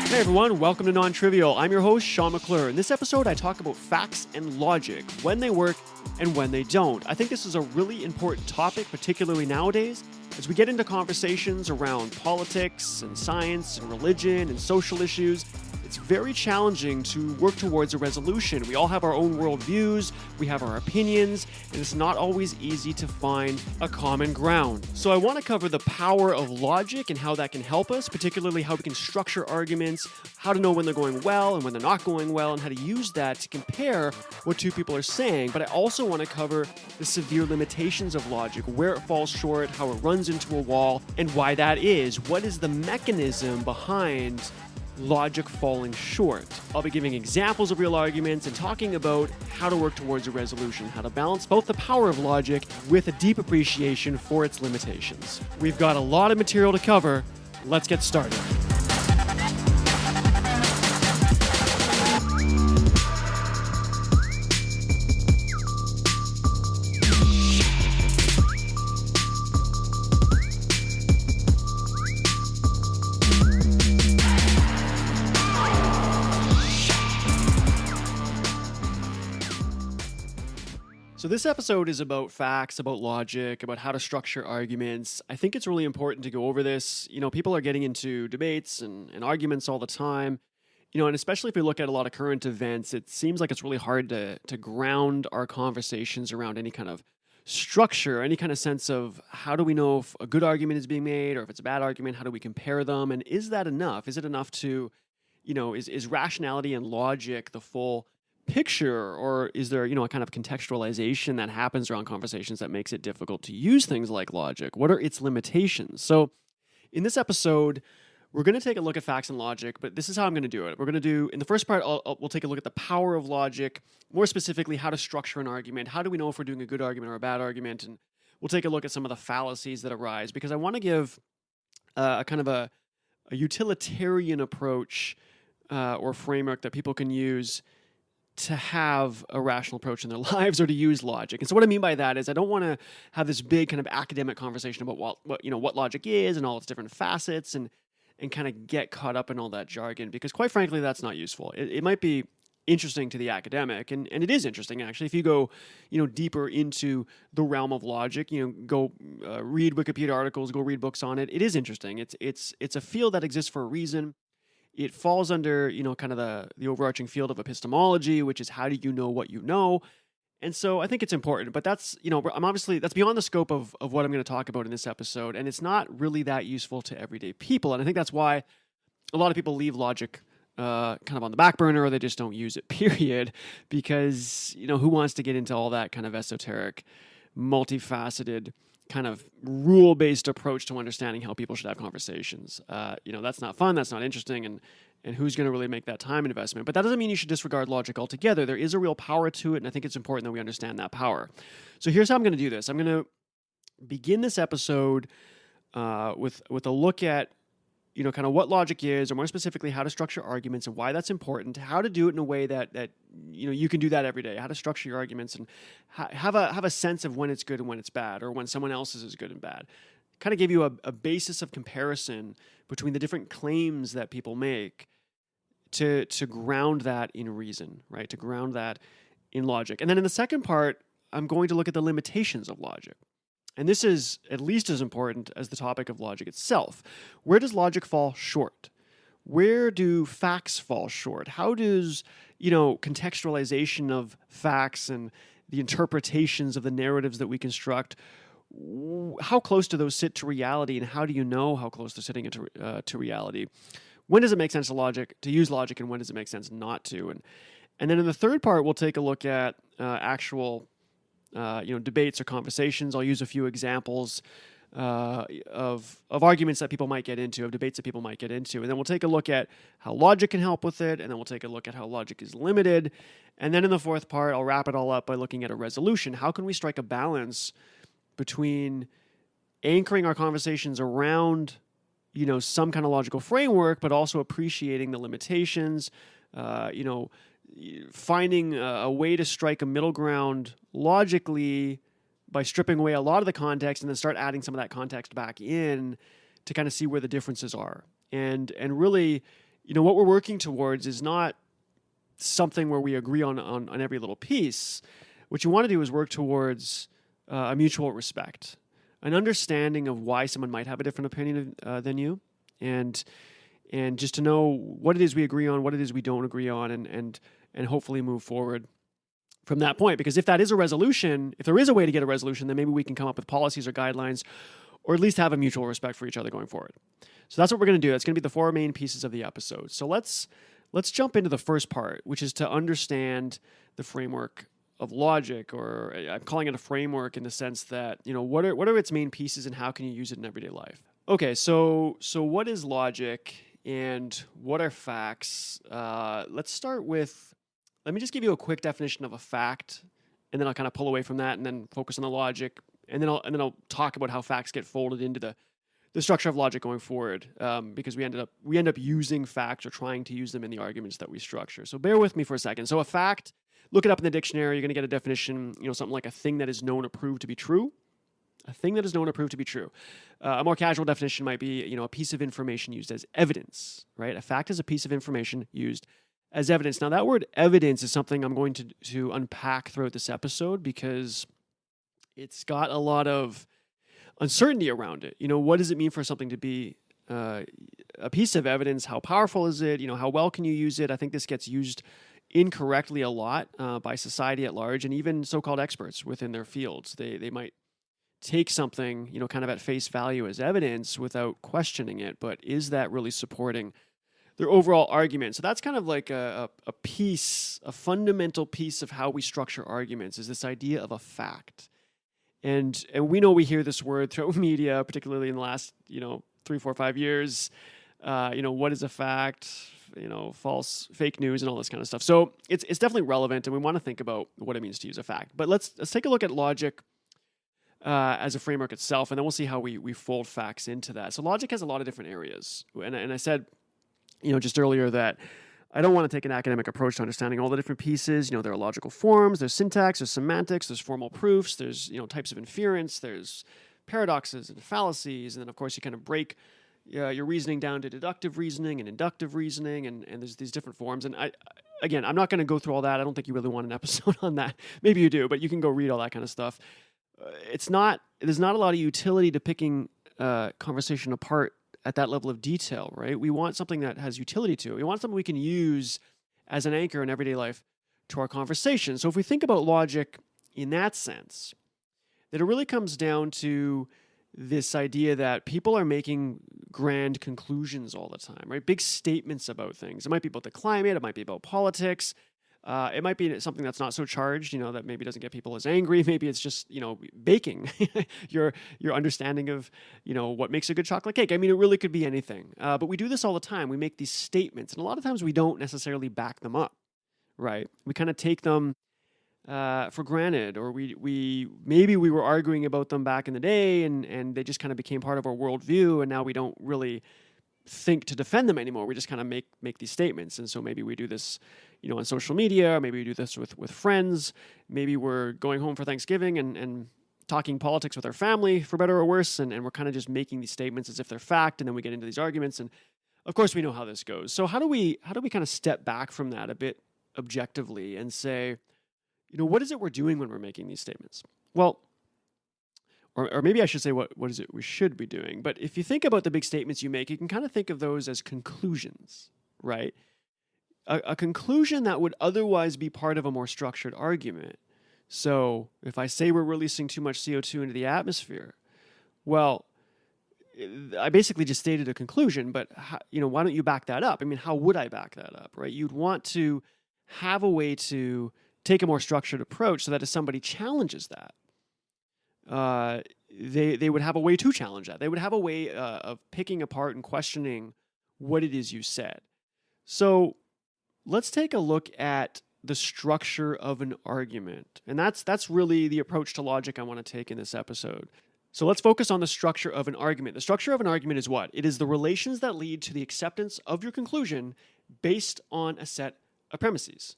Hey everyone, welcome to NonTrivial. I'm your host, Sean McClure. In this episode, I talk about facts and logic, when they work and when they don't. I think this is a really important topic, particularly nowadays, as we get into conversations around politics and science and religion and social issues. It's very challenging to work towards a resolution. We all have our own worldviews, we have our opinions, and it's not always easy to find a common ground. So I want to cover the power of logic and how that can help us, particularly how we can structure arguments, how to know when they're going well and when they're not going well, and how to use that to compare what two people are saying. But I also want to cover the severe limitations of logic, where it falls short, how it runs into a wall, and why that is. What is the mechanism behind logic falling short? I'll be giving examples of real arguments and talking about how to work towards a resolution, how to balance both the power of logic with a deep appreciation for its limitations. We've got a lot of material to cover. Let's get started. So this episode is about facts, about logic, about how to structure arguments. I think it's really important to go over this. You know, people are getting into debates and arguments all the time. You know, and especially if we look at a lot of current events, it seems like it's really hard to ground our conversations around any kind of structure, any kind of sense of how do we know if a good argument is being made or if it's a bad argument, how do we compare them? And is that enough? Is it enough to, you know, is rationality and logic the full picture, or is there, you know, a kind of contextualization that happens around conversations that makes it difficult to use things like logic? What are its limitations? So in this episode, we're going to take a look at facts and logic, but this is how I'm going to do it. We're going to do, in the first part, we'll take a look at the power of logic, more specifically how to structure an argument. How do we know if we're doing a good argument or a bad argument? And we'll take a look at some of the fallacies that arise, because I want to give a kind of a utilitarian approach or framework that people can use to have a rational approach in their lives or to use logic. And so what I mean by that is I don't want to have this big kind of academic conversation about what logic is and all its different facets and kind of get caught up in all that jargon, because quite frankly, that's not useful. It might be interesting to the academic, and it is interesting actually. If you go, you know, deeper into the realm of logic, you know, go read Wikipedia articles, go read books on it. It is interesting. It's a field that exists for a reason. It falls under, you know, kind of the overarching field of epistemology, which is how do you know what you know? And so I think it's important, but that's, you know, that's beyond the scope of what I'm going to talk about in this episode. And it's not really that useful to everyday people. And I think that's why a lot of people leave logic kind of on the back burner, or they just don't use it, period. Because, you know, who wants to get into all that kind of esoteric, multifaceted, kind of rule-based approach to understanding how people should have conversations? You know, that's not fun, that's not interesting, and who's going to really make that time investment? But that doesn't mean you should disregard logic altogether. There is a real power to it, and I think it's important that we understand that power. So here's how I'm going to do this. I'm going to begin this episode with a look at, you know, kind of what logic is, or more specifically, how to structure arguments and why that's important, how to do it in a way that you know, you can do that every day, how to structure your arguments and have a sense of when it's good and when it's bad, or when someone else's is good and bad. Kind of give you a basis of comparison between the different claims that people make to ground that in reason, right? To ground that in logic. And then in the second part, I'm going to look at the limitations of logic. And this is at least as important as the topic of logic itself. Where does logic fall short? Where do facts fall short? How does, you know, contextualization of facts and the interpretations of the narratives that we construct, how close do those sit to reality, and how do you know how close they're sitting to reality? When does it make sense to use logic, and when does it make sense not to? And then in the third part, we'll take a look at actual debates or conversations. I'll use a few examples of arguments that people might get into, of debates that people might get into. And then we'll take a look at how logic can help with it, and then we'll take a look at how logic is limited. And then in the fourth part, I'll wrap it all up by looking at a resolution. How can we strike a balance between anchoring our conversations around, you know, some kind of logical framework, but also appreciating the limitations, finding a way to strike a middle ground logically by stripping away a lot of the context and then start adding some of that context back in to kind of see where the differences are. And really, what we're working towards is not something where we agree on every little piece. What you want to do is work towards a mutual respect, an understanding of why someone might have a different opinion than you, and just to know what it is we agree on, what it is we don't agree on, and hopefully move forward from that point. Because if that is a resolution, if there is a way to get a resolution, then maybe we can come up with policies or guidelines, or at least have a mutual respect for each other going forward. So that's what we're going to do. That's going to be the 4 main pieces of the episode. So let's jump into the first part, which is to understand the framework of logic, or I'm calling it a framework in the sense that, what are its main pieces and how can you use it in everyday life? Okay, so what is logic and what are facts? Let's start with, let me just give you a quick definition of a fact, and then I'll kind of pull away from that and then focus on the logic, and then I'll talk about how facts get folded into the structure of logic going forward, because we end up using facts or trying to use them in the arguments that we structure. So bear with me for a second. So a fact, look it up in the dictionary. You're going to get a definition, something like a thing that is known or proved to be true. A thing that is known or proved to be true. A more casual definition might be, a piece of information used as evidence, right? A fact is a piece of information used as evidence. Now, that word evidence is something I'm going to unpack throughout this episode because it's got a lot of uncertainty around it. What does it mean for something to be a piece of evidence? How powerful is it? How well can you use it? I think this gets used incorrectly a lot by society at large, and even so-called experts within their fields. They might take something, kind of at face value as evidence without questioning it, but is that really supporting their overall argument? So that's kind of like a fundamental piece of how we structure arguments, is this idea of a fact. And we know we hear this word throughout media, particularly in the last, 3, 4, 5 years. What is a fact? False, fake news, and all this kind of stuff. So it's definitely relevant, and we want to think about what it means to use a fact. But let's take a look at logic as a framework itself, and then we'll see how we fold facts into that. So logic has a lot of different areas, and I said, just earlier that I don't want to take an academic approach to understanding all the different pieces. There are logical forms, there's syntax, there's semantics, there's formal proofs, there's types of inference, there's paradoxes and fallacies, and then of course you kind of break your reasoning down to deductive reasoning and inductive reasoning, and there's these different forms. And I'm not going to go through all that. I don't think you really want an episode on that. Maybe you do, but you can go read all that kind of stuff. There's not a lot of utility to picking conversation apart at that level of detail, right? We want something that has utility to it. We want something we can use as an anchor in everyday life to our conversation. So if we think about logic in that sense, that it really comes down to this idea that people are making grand conclusions all the time, right? Big statements about things. It might be about the climate. It might be about politics. It might be something that's not so charged, that maybe doesn't get people as angry. Maybe it's just, baking, your understanding of, what makes a good chocolate cake. I mean, it really could be anything. But we do this all the time. We make these statements, and a lot of times we don't necessarily back them up, right? We kind of take them for granted, or maybe we were arguing about them back in the day, and they just kind of became part of our worldview, and now we don't really think to defend them anymore. We just kind of make these statements. And so maybe we do this, on social media, or maybe we do this with friends. Maybe we're going home for Thanksgiving and talking politics with our family, for better or worse, and we're kind of just making these statements as if they're fact, and then we get into these arguments, and of course we know how this goes. So how do we kind of step back from that a bit objectively and say, what is it we're doing when we're making these statements? Well, or maybe I should say, what is it we should be doing? But if you think about the big statements you make, you can kind of think of those as conclusions, right? A conclusion that would otherwise be part of a more structured argument. So if I say we're releasing too much CO2 into the atmosphere, well, I basically just stated a conclusion, but why don't you back that up? I mean, how would I back that up, right? You'd want to have a way to take a more structured approach so that if somebody challenges that, they would have a way to challenge that. They would have a way of picking apart and questioning what it is you said. So let's take a look at the structure of an argument. And that's really the approach to logic I want to take in this episode. So let's focus on the structure of an argument. The structure of an argument is what? It is the relations that lead to the acceptance of your conclusion based on a set of premises.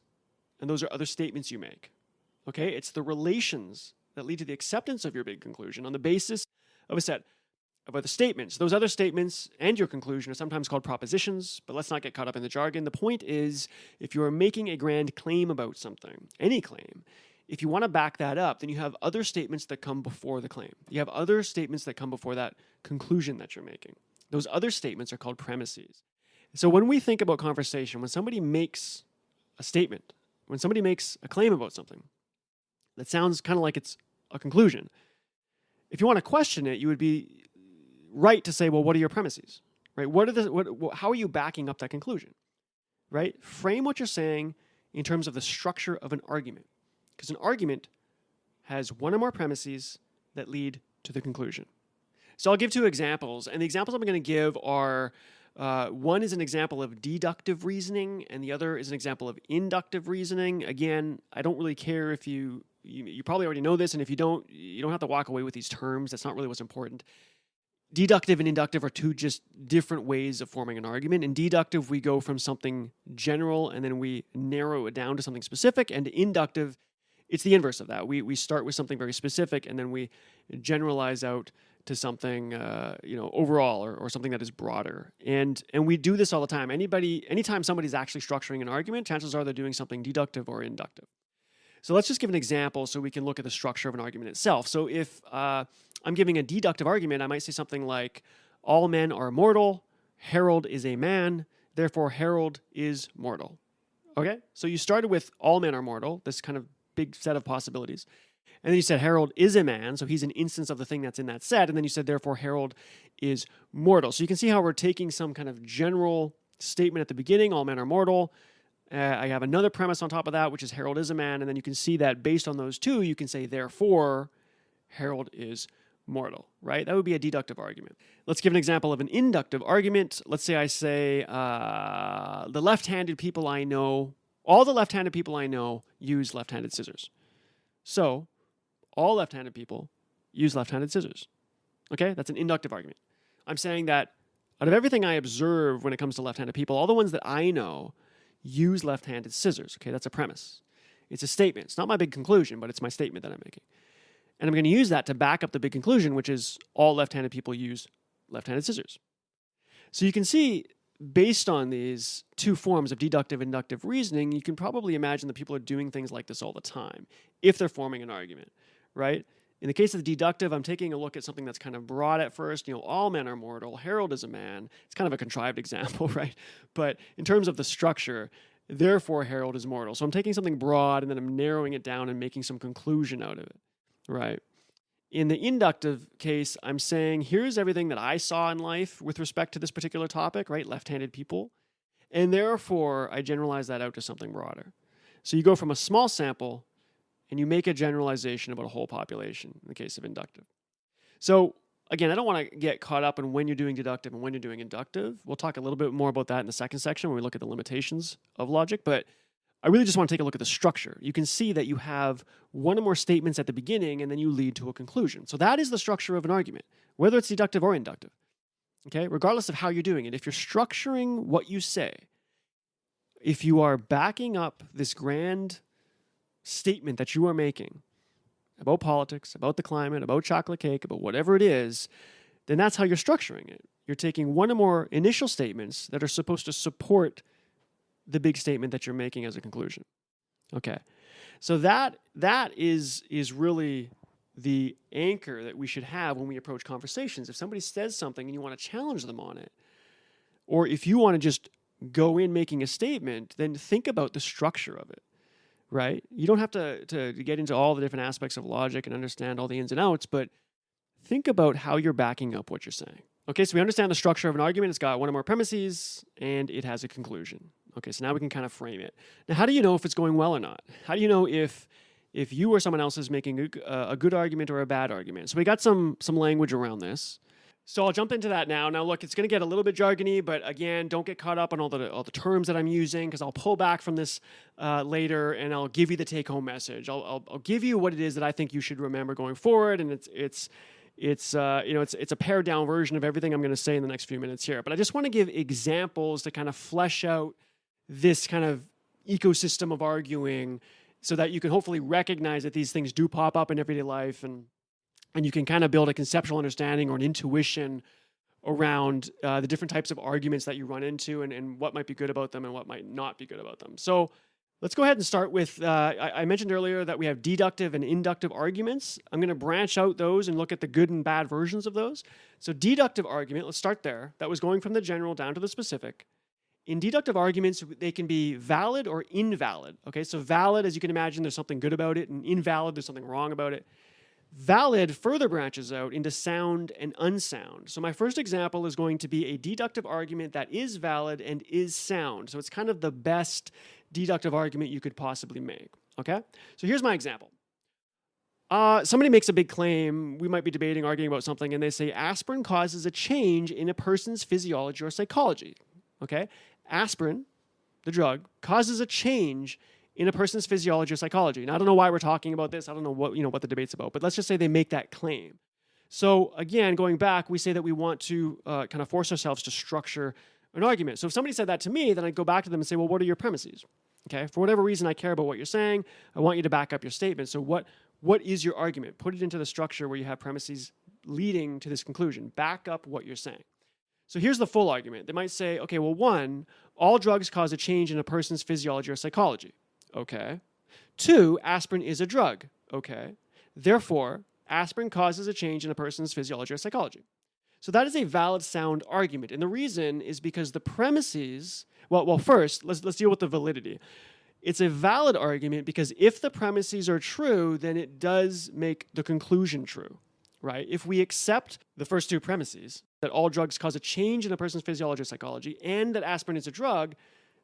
And those are other statements you make. Okay? It's the relations that lead to the acceptance of your big conclusion on the basis of a set about the statements. Those other statements and your conclusion are sometimes called propositions, but let's not get caught up in the jargon. The point is, if you're making a grand claim about something, any claim, if you want to back that up, then you have other statements that come before the claim. You have other statements that come before that conclusion that you're making. Those other statements are called premises. So when we think about conversation, when somebody makes a statement, when somebody makes a claim about something that sounds kind of like it's a conclusion, if you want to question it, you would be right to say, well, what are your premises? Right? How are you backing up that conclusion? Right? Frame what you're saying in terms of the structure of an argument. Because an argument has one or more premises that lead to the conclusion. So I'll give two examples. And the examples I'm going to give are, one is an example of deductive reasoning, and the other is an example of inductive reasoning. Again, I don't really care if you probably already know this, and if you don't have to walk away with these terms. That's not really what's important. Deductive and inductive are two just different ways of forming an argument. In deductive, we go from something general and then we narrow it down to something specific. And inductive, it's the inverse of that. We start with something very specific and then we generalize out to something overall or something that is broader. And we do this all the time. Anytime somebody's actually structuring an argument, chances are they're doing something deductive or inductive. So let's just give an example so we can look at the structure of an argument itself. So if I'm giving a deductive argument, I might say something like, all men are mortal, Harold is a man, therefore Harold is mortal. Okay? So you started with all men are mortal, this kind of big set of possibilities. And then you said Harold is a man, so he's an instance of the thing that's in that set. And then you said, therefore, Harold is mortal. So you can see how we're taking some kind of general statement at the beginning, all men are mortal. I have another premise on top of that, which is Harold is a man. And then you can see that based on those two, you can say, therefore, Harold is mortal, right? That would be a deductive argument. Let's give an example of an inductive argument. Let's say I say, the left-handed people I know, all the left-handed people I know use left-handed scissors. So, all left-handed people use left-handed scissors. Okay? That's an inductive argument. I'm saying that out of everything I observe when it comes to left-handed people, all the ones that I know use left-handed scissors. Okay, that's a premise. It's a statement. It's not my big conclusion, but it's my statement that I'm making. And I'm going to use that to back up the big conclusion, which is all left-handed people use left-handed scissors. So you can see, based on these two forms of deductive and inductive reasoning, you can probably imagine that people are doing things like this all the time if they're forming an argument, right? In the case of the deductive, I'm taking a look at something that's kind of broad at first. All men are mortal. Harold is a man. It's kind of a contrived example, right? But in terms of the structure, therefore Harold is mortal. So I'm taking something broad and then I'm narrowing it down and making some conclusion out of it, right? In the inductive case, I'm saying, here's everything that I saw in life with respect to this particular topic, right? Left-handed people. And therefore, I generalize that out to something broader. So you go from a small sample and you make a generalization about a whole population in the case of inductive. So again, I don't want to get caught up in when you're doing deductive and when you're doing inductive. We'll talk a little bit more about that in the second section when we look at the limitations of logic, but I really just want to take a look at the structure. You can see that you have one or more statements at the beginning and then you lead to a conclusion. So that is the structure of an argument, whether it's deductive or inductive. Okay? Regardless of how you're doing it, if you're structuring what you say, if you are backing up this grand statement that you are making about politics, about the climate, about chocolate cake, about whatever it is, then that's how you're structuring it. You're taking one or more initial statements that are supposed to support the big statement that you're making as a conclusion. Okay. So that is really the anchor that we should have when we approach conversations. If somebody says something and you want to challenge them on it, or if you want to just go in making a statement, then think about the structure of it, right? You don't have to get into all the different aspects of logic and understand all the ins and outs, but think about how you're backing up what you're saying. Okay, so we understand the structure of an argument. It's got one or more premises, and it has a conclusion. Okay, so now we can kind of frame it. Now, how do you know if it's going well or not? How do you know if you or someone else is making a good argument or a bad argument? So we got some language around this. So I'll jump into that now. Now, look, it's going to get a little bit jargony, but again, don't get caught up on all the terms that I'm using, because I'll pull back from this later, and I'll give you the take-home message. I'll give you what it is that I think you should remember going forward, and it's a pared down version of everything I'm going to say in the next few minutes here. But I just want to give examples to kind of flesh out this kind of ecosystem of arguing so that you can hopefully recognize that these things do pop up in everyday life and and you can kind of build a conceptual understanding or an intuition around the different types of arguments that you run into and what might be good about them and what might not be good about them. So let's go ahead and start with, I mentioned earlier that we have deductive and inductive arguments. I'm going to branch out those and look at the good and bad versions of those. So deductive argument, let's start there. That was going from the general down to the specific. In deductive arguments, they can be valid or invalid. Okay, so valid, as you can imagine, there's something good about it, and invalid, there's something wrong about it. Valid further branches out into sound and unsound. So my first example is going to be a deductive argument that is valid and is sound. So it's kind of the best deductive argument you could possibly make. Okay? So here's my example. Somebody makes a big claim, we might be debating, arguing about something, and they say aspirin causes a change in a person's physiology or psychology. Okay? Aspirin, the drug, causes a change in a person's physiology or psychology. Now, I don't know why we're talking about this. I don't know what the debate's about, but let's just say they make that claim. So again, going back, we say that we want to kind of force ourselves to structure an argument. So if somebody said that to me, then I'd go back to them and say, well, what are your premises? Okay, for whatever reason, I care about what you're saying. I want you to back up your statement. So what is your argument? Put it into the structure where you have premises leading to this conclusion. Back up what you're saying. So here's the full argument. They might say, okay, well, 1, all drugs cause a change in a person's physiology or psychology. Okay. 2, aspirin is a drug. Okay. Therefore, aspirin causes a change in a person's physiology or psychology. So that is a valid sound argument. And the reason is because the premises, well, first, let's deal with the validity. It's a valid argument because if the premises are true, then it does make the conclusion true, right? If we accept the first 2 premises, that all drugs cause a change in a person's physiology or psychology, and that aspirin is a drug,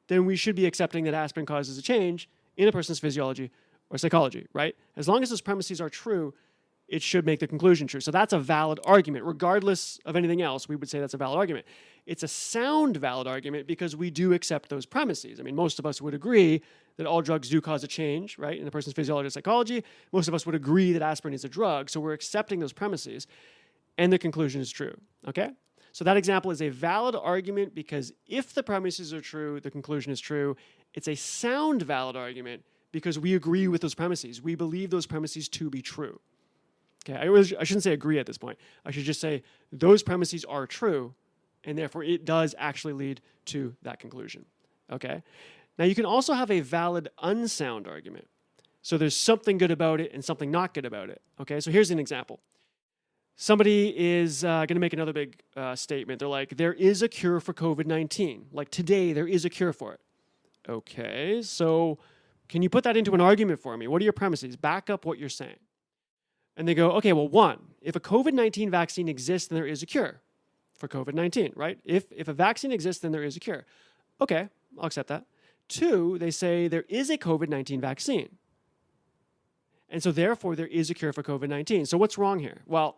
then we should be accepting that aspirin causes a change in a person's physiology or psychology, right? As long as those premises are true, it should make the conclusion true. So that's a valid argument. Regardless of anything else, we would say that's a valid argument. It's a sound valid argument because we do accept those premises. I mean, most of us would agree that all drugs do cause a change, right, in a person's physiology or psychology. Most of us would agree that aspirin is a drug, so we're accepting those premises, and the conclusion is true, okay? So that example is a valid argument because if the premises are true, the conclusion is true. It's a sound valid argument because we agree with those premises. We believe those premises to be true. Okay, I shouldn't say agree at this point. I should just say those premises are true, and therefore it does actually lead to that conclusion. Okay? Now you can also have a valid unsound argument. So there's something good about it and something not good about it. Okay, so here's an example. Somebody is going to make another big statement. They're like, there is a cure for COVID-19. Like today, there is a cure for it. Okay, so can you put that into an argument for me? What are your premises? Back up what you're saying. And they go, okay, well, 1, if a COVID-19 vaccine exists, then there is a cure for COVID-19, right? If a vaccine exists, then there is a cure. Okay, I'll accept that. 2, they say there is a COVID-19 vaccine. And so therefore, there is a cure for COVID-19. So what's wrong here? Well,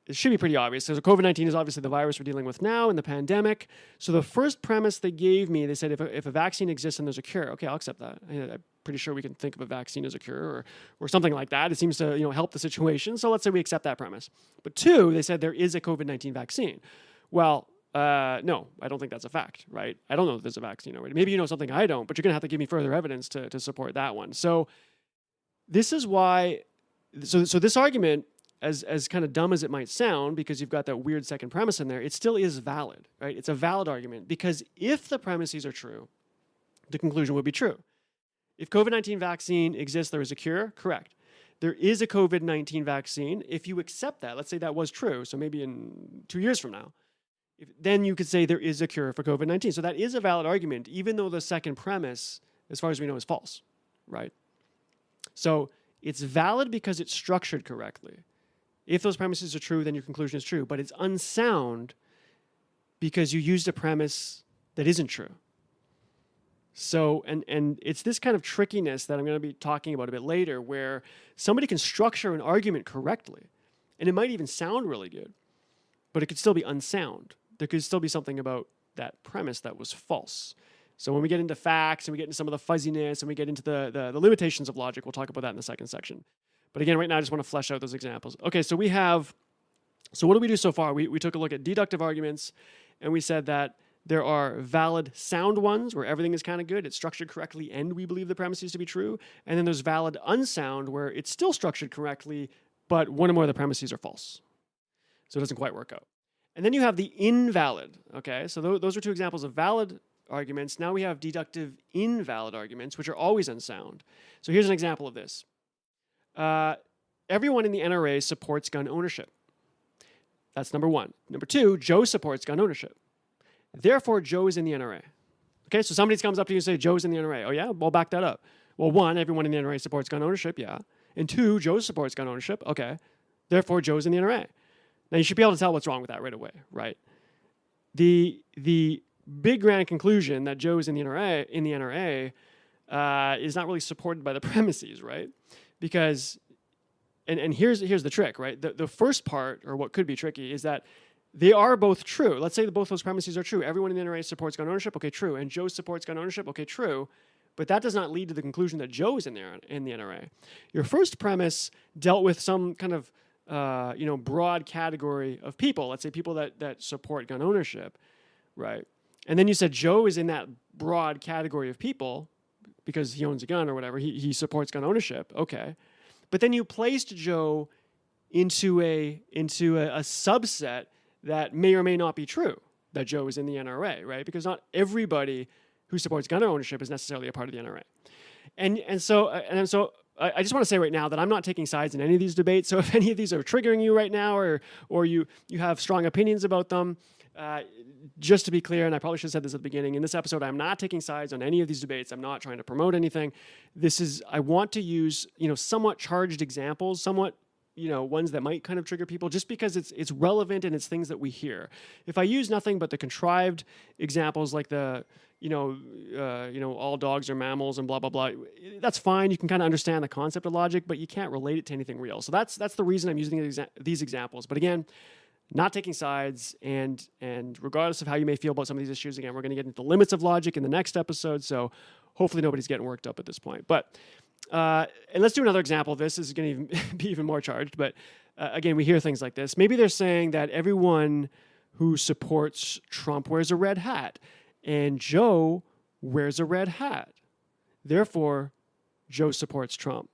it should be pretty obvious. So COVID-19 is obviously the virus we're dealing with now in the pandemic. So the first premise they gave me, they said if a vaccine exists and there's a cure, okay, I'll accept that. I'm pretty sure we can think of a vaccine as a cure or something like that. It seems to help the situation. So let's say we accept that premise. But 2, they said there is a COVID-19 vaccine. Well, no, I don't think that's a fact, right? I don't know if there's a vaccine already. Maybe you know something I don't, but you're going to have to give me further evidence to support that one. So this is why, so this argument, as kind of dumb as it might sound, because you've got that weird second premise in there, it still is valid, right? It's a valid argument because if the premises are true, the conclusion would be true. If COVID-19 vaccine exists, there is a cure, correct. There is a COVID-19 vaccine. If you accept that, let's say that was true, so maybe in 2 years from now, then you could say there is a cure for COVID-19. So that is a valid argument, even though the second premise, as far as we know, is false, right? So it's valid because it's structured correctly. If those premises are true, then your conclusion is true. But it's unsound because you used a premise that isn't true. So, and it's this kind of trickiness that I'm going to be talking about a bit later, where somebody can structure an argument correctly, and it might even sound really good, but it could still be unsound. There could still be something about that premise that was false. So when we get into facts and we get into some of the fuzziness and we get into the limitations of logic, we'll talk about that in the second section. But again, right now I just want to flesh out those examples. Okay, so what do we do so far? We took a look at deductive arguments, and we said that there are valid sound ones where everything is kind of good, it's structured correctly, and we believe the premises to be true. And then there's valid unsound where it's still structured correctly, but one or more of the premises are false. So it doesn't quite work out. And then you have the invalid. Okay, so those are two examples of valid arguments. Now we have deductive invalid arguments, which are always unsound. So here's an example of this. Everyone in the NRA supports gun ownership. That's number one. Number two, Joe supports gun ownership. Therefore, Joe is in the NRA. Okay, so somebody comes up to you and say, Joe's in the NRA. Oh yeah, well, back that up. Well, one, everyone in the NRA supports gun ownership, yeah. And two, Joe supports gun ownership. Okay, therefore, Joe's in the NRA. Now, you should be able to tell what's wrong with that right away, right? The big grand conclusion that Joe is in the NRA is not really supported by the premises, right? Because, and here's the trick, right? The first part, or what could be tricky, is that they are both true. Let's say that both those premises are true. Everyone in the NRA supports gun ownership, okay, true. And Joe supports gun ownership, okay, true. But that does not lead to the conclusion that Joe is in the NRA. Your first premise dealt with some kind of broad category of people. Let's say people that support gun ownership, right? And then you said Joe is in that broad category of people because he owns a gun or whatever. He supports gun ownership, okay. But then you placed Joe into a subset that may or may not be true, that Joe is in the NRA, right? Because not everybody who supports gun ownership is necessarily a part of the NRA. And so I just want to say right now that I'm not taking sides in any of these debates. So if any of these are triggering you right now, or you have strong opinions about them, just to be clear, and I probably should have said this at the beginning, in this episode, I'm not taking sides on any of these debates. I'm not trying to promote anything. I want to use, somewhat charged examples, somewhat, ones that might kind of trigger people, just because it's relevant and it's things that we hear. If I use nothing but the contrived examples like the, all dogs are mammals and blah, blah, blah, that's fine. You can kind of understand the concept of logic, but you can't relate it to anything real. So that's the reason I'm using these examples. But again, not taking sides, and regardless of how you may feel about some of these issues, again, we're going to get into the limits of logic in the next episode, so hopefully nobody's getting worked up at this point. But, and let's do another example of this. This is going to be even more charged, but again, we hear things like this. Maybe they're saying that everyone who supports Trump wears a red hat, and Joe wears a red hat. Therefore, Joe supports Trump,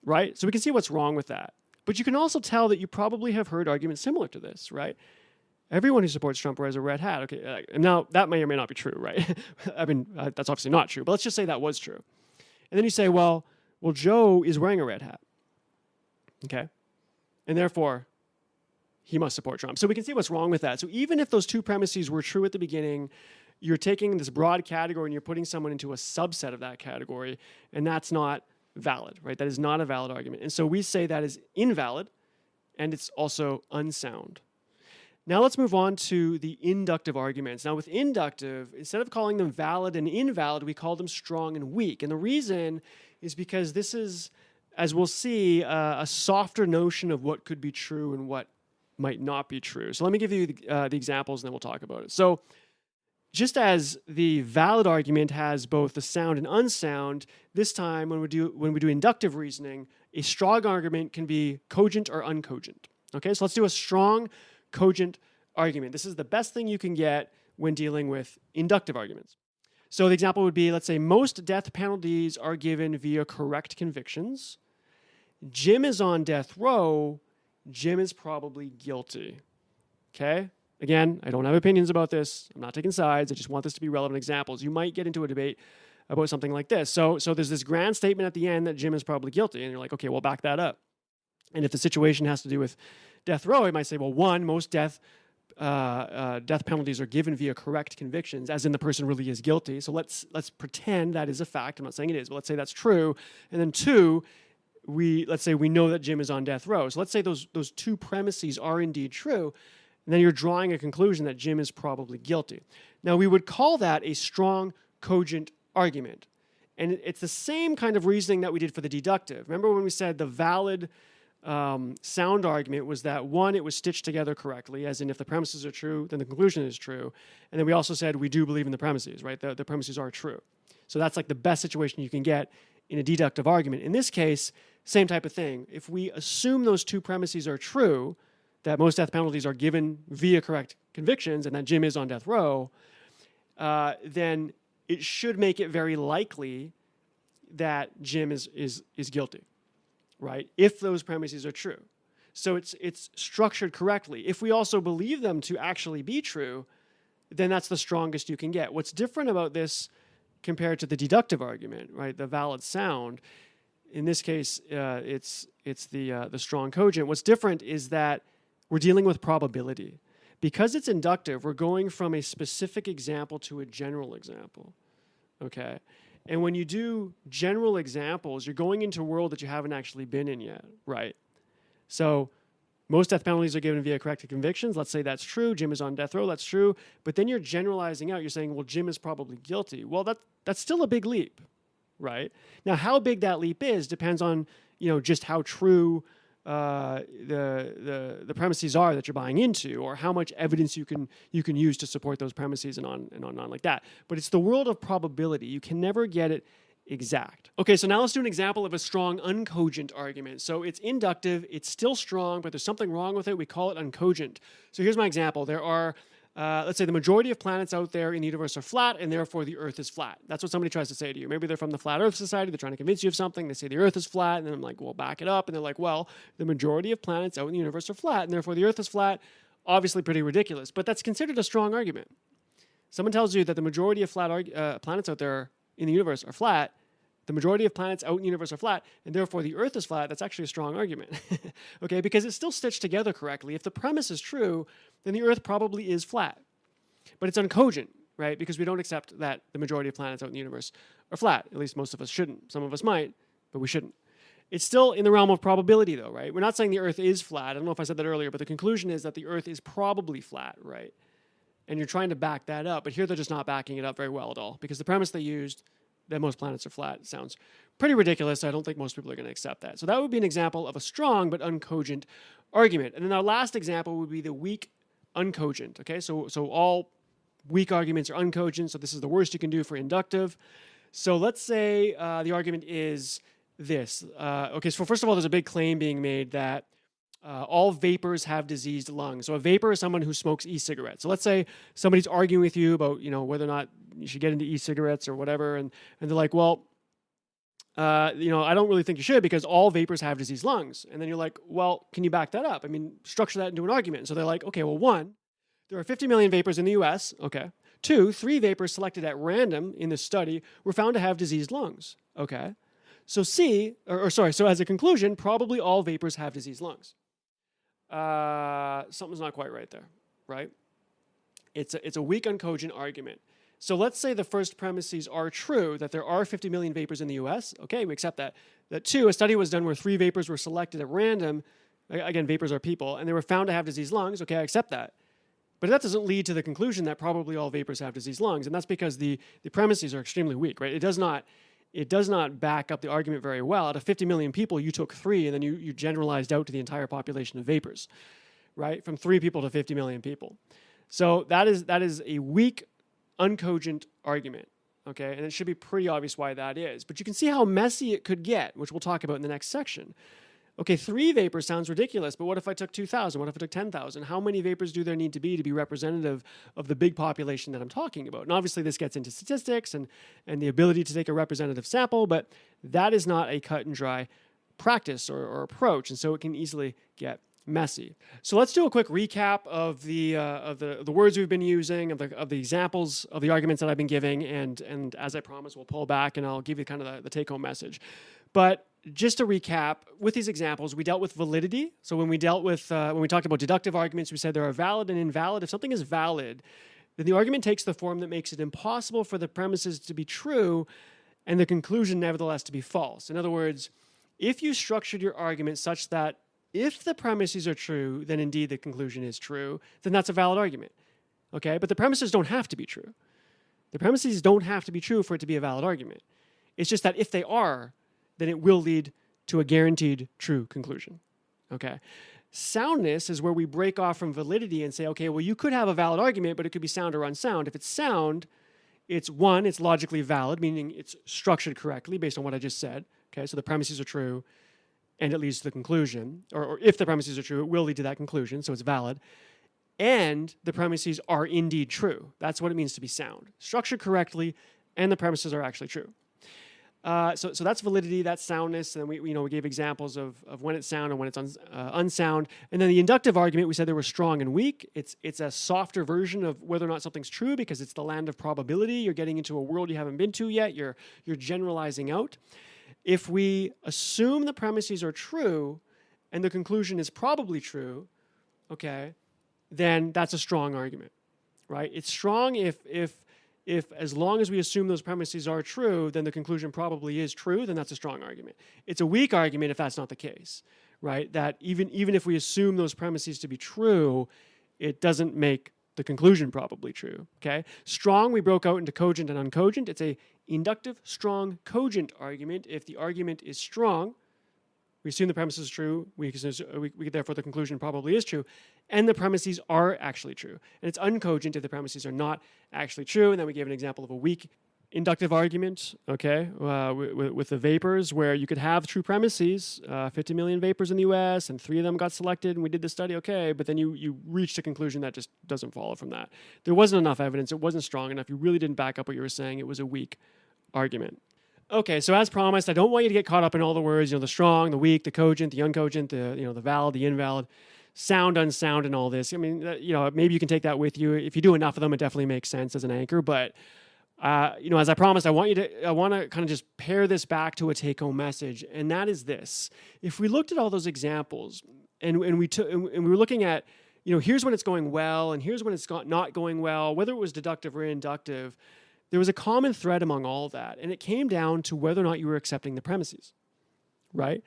right? So we can see what's wrong with that. But you can also tell that you probably have heard arguments similar to this, right? Everyone who supports Trump wears a red hat. Okay, now that may or may not be true, right? I mean, that's obviously not true, but let's just say that was true. And then you say, well, Joe is wearing a red hat, okay? And therefore, he must support Trump. So we can see what's wrong with that. So even if those two premises were true at the beginning, you're taking this broad category and you're putting someone into a subset of that category, and that's not valid, right? That is not a valid argument. And so we say that is invalid, and it's also unsound. Now let's move on to the inductive arguments. Now with inductive, instead of calling them valid and invalid, we call them strong and weak. And the reason is because this is, as we'll see, a softer notion of what could be true and what might not be true. So let me give you the examples, and then we'll talk about it. So just as the valid argument has both the sound and unsound, this time when we do inductive reasoning, a strong argument can be cogent or uncogent. Okay, so let's do a strong, cogent argument. This is the best thing you can get when dealing with inductive arguments. So the example would be, let's say, most death penalties are given via correct convictions. Jim is on death row. Jim is probably guilty. Okay? Again, I don't have opinions about this. I'm not taking sides. I just want this to be relevant examples. You might get into a debate about something like this. So there's this grand statement at the end that Jim is probably guilty, and you're like, okay, well, back that up. And if the situation has to do with death row, you might say, well, one, most death penalties are given via correct convictions, as in the person really is guilty. So let's pretend that is a fact. I'm not saying it is, but let's say that's true. And then two, let's say we know that Jim is on death row. So let's say those two premises are indeed true. And then you're drawing a conclusion that Jim is probably guilty. Now, we would call that a strong, cogent argument. And it's the same kind of reasoning that we did for the deductive. Remember when we said the valid sound argument was that, one, it was stitched together correctly, as in if the premises are true, then the conclusion is true. And then we also said we do believe in the premises, right? The premises are true. So that's like the best situation you can get in a deductive argument. In this case, same type of thing. If we assume those two premises are true, that most death penalties are given via correct convictions and that Jim is on death row, then it should make it very likely that Jim is guilty. right? If those premises are true. So it's structured correctly. If we also believe them to actually be true, then that's the strongest you can get. What's different about this compared to the deductive argument, right? The valid sound. In this case, it's the strong cogent. What's different is that we're dealing with probability. Because it's inductive, we're going from a specific example to a general example, okay? And when you do general examples, you're going into a world that you haven't actually been in yet, right? So most death penalties are given via corrective convictions. Let's say that's true. Jim is on death row. That's true. But then you're generalizing out. You're saying, well, Jim is probably guilty. Well, that's still a big leap, right? Now, how big that leap is depends on, just how true the premises are that you're buying into, or how much evidence you can use to support those premises and on like that. But it's the world of probability. You can never get it exact. Okay, so now let's do an example of a strong uncogent argument. So it's inductive, it's still strong, but there's something wrong with it. We call it uncogent. So here's my example. There are, let's say the majority of planets out there in the universe are flat, and therefore the Earth is flat. That's what somebody tries to say to you. Maybe they're from the Flat Earth Society, they're trying to convince you of something, they say the Earth is flat, and then I'm like, well, back it up. And they're like, well, the majority of planets out in the universe are flat, and therefore the Earth is flat. Obviously pretty ridiculous, but that's considered a strong argument. Someone tells you that the majority of planets out there in the universe are flat, the majority of planets out in the universe are flat, and therefore the Earth is flat. That's actually a strong argument, okay? Because it's still stitched together correctly. If the premise is true, then the Earth probably is flat. But it's uncogent, right? Because we don't accept that the majority of planets out in the universe are flat. At least most of us shouldn't. Some of us might, but we shouldn't. It's still in the realm of probability, though, right? We're not saying the Earth is flat. I don't know if I said that earlier, but the conclusion is that the Earth is probably flat, right? And you're trying to back that up, but here they're just not backing it up very well at all, because the premise they used, that most planets are flat, sounds pretty ridiculous. I don't think most people are going to accept that. So that would be an example of a strong but uncogent argument. And then our last example would be the weak uncogent, okay? So all weak arguments are uncogent, so this is the worst you can do for inductive. So let's say the argument is this. Okay, so first of all, there's a big claim being made that all vapors have diseased lungs. So a vapor is someone who smokes e-cigarettes. So let's say somebody's arguing with you about, whether or not you should get into e-cigarettes or whatever, and they're like, well, I don't really think you should because all vapors have diseased lungs. And then you're like, well, can you back that up? I mean, structure that into an argument. So they're like, okay, well, 1, there are 50 million vapors in the US, okay. 2, 3 vapors selected at random in this study were found to have diseased lungs, okay. So so as a conclusion, probably all vapors have diseased lungs. Something's not quite right there, right? It's a weak uncogent argument. So let's say the first premises are true, that there are 50 million vapors in the US. Okay, we accept that. That 2, a study was done where 3 vapors were selected at random. Again, vapors are people, and they were found to have diseased lungs. Okay, I accept that. But that doesn't lead to the conclusion that probably all vapors have diseased lungs, and that's because the premises are extremely weak, right? It does not back up the argument very well. Out of 50 million people, you took 3, and then you generalized out to the entire population of vapors, right? From 3 people to 50 million people. So that is a weak, uncogent argument, okay? And it should be pretty obvious why that is. But you can see how messy it could get, which we'll talk about in the next section. Okay, 3 vapors sounds ridiculous, but what if I took 2,000? What if I took 10,000? How many vapors do there need to be representative of the big population that I'm talking about? And obviously this gets into statistics and the ability to take a representative sample, but that is not a cut and dry practice or approach, and so it can easily get messy. So let's do a quick recap of the words we've been using, of the examples of the arguments that I've been giving, and as I promised, we'll pull back and I'll give you kind of the take-home message. But just to recap, with these examples, we dealt with validity. So when we talked about deductive arguments, we said there are valid and invalid. If something is valid, then the argument takes the form that makes it impossible for the premises to be true and the conclusion nevertheless to be false. In other words, if you structured your argument such that if the premises are true, then indeed the conclusion is true, then that's a valid argument. Okay? But the premises don't have to be true. The premises don't have to be true for it to be a valid argument. It's just that if they are, then it will lead to a guaranteed true conclusion. Okay? Soundness is where we break off from validity and say, okay, well, you could have a valid argument, but it could be sound or unsound. If it's sound, it's logically valid, meaning it's structured correctly based on what I just said. Okay, so the premises are true, and it leads to the conclusion. Or if the premises are true, it will lead to that conclusion, so it's valid. And the premises are indeed true. That's what it means to be sound. Structured correctly, and the premises are actually true. So that's validity, that's soundness, and we gave examples of when it's sound and when it's unsound. And then the inductive argument, we said they were strong and weak. It's a softer version of whether or not something's true because it's the land of probability. You're getting into a world you haven't been to yet. You're generalizing out. If we assume the premises are true and the conclusion is probably true, okay, then that's a strong argument, right? It's strong if as long as we assume those premises are true, then the conclusion probably is true, then that's a strong argument. It's a weak argument if that's not the case, right? That even if we assume those premises to be true, it doesn't make the conclusion probably true, okay? Strong, we broke out into cogent and uncogent. It's a inductive, strong, cogent argument. If the argument is strong, we assume the premise is true, therefore the conclusion probably is true, and the premises are actually true. And it's uncogent if the premises are not actually true, and then we gave an example of a weak inductive argument, okay, with the vapors, where you could have true premises, 50 million vapors in the US, and 3 of them got selected, and we did the study, okay, but then you reached a conclusion that just doesn't follow from that. There wasn't enough evidence, it wasn't strong enough, you really didn't back up what you were saying, it was a weak argument. Okay, so as promised, I don't want you to get caught up in all the words, the strong, the weak, the cogent, the uncogent, the valid, the invalid, sound, unsound, and all this. I mean, maybe you can take that with you. If you do enough of them, it definitely makes sense as an anchor. But, as I promised, I want to kind of just pair this back to a take-home message, and that is this. If we looked at all those examples, and we were looking at, here's when it's going well, and here's when it's not going well, whether it was deductive or inductive, there was a common thread among all that, and it came down to whether or not you were accepting the premises, right?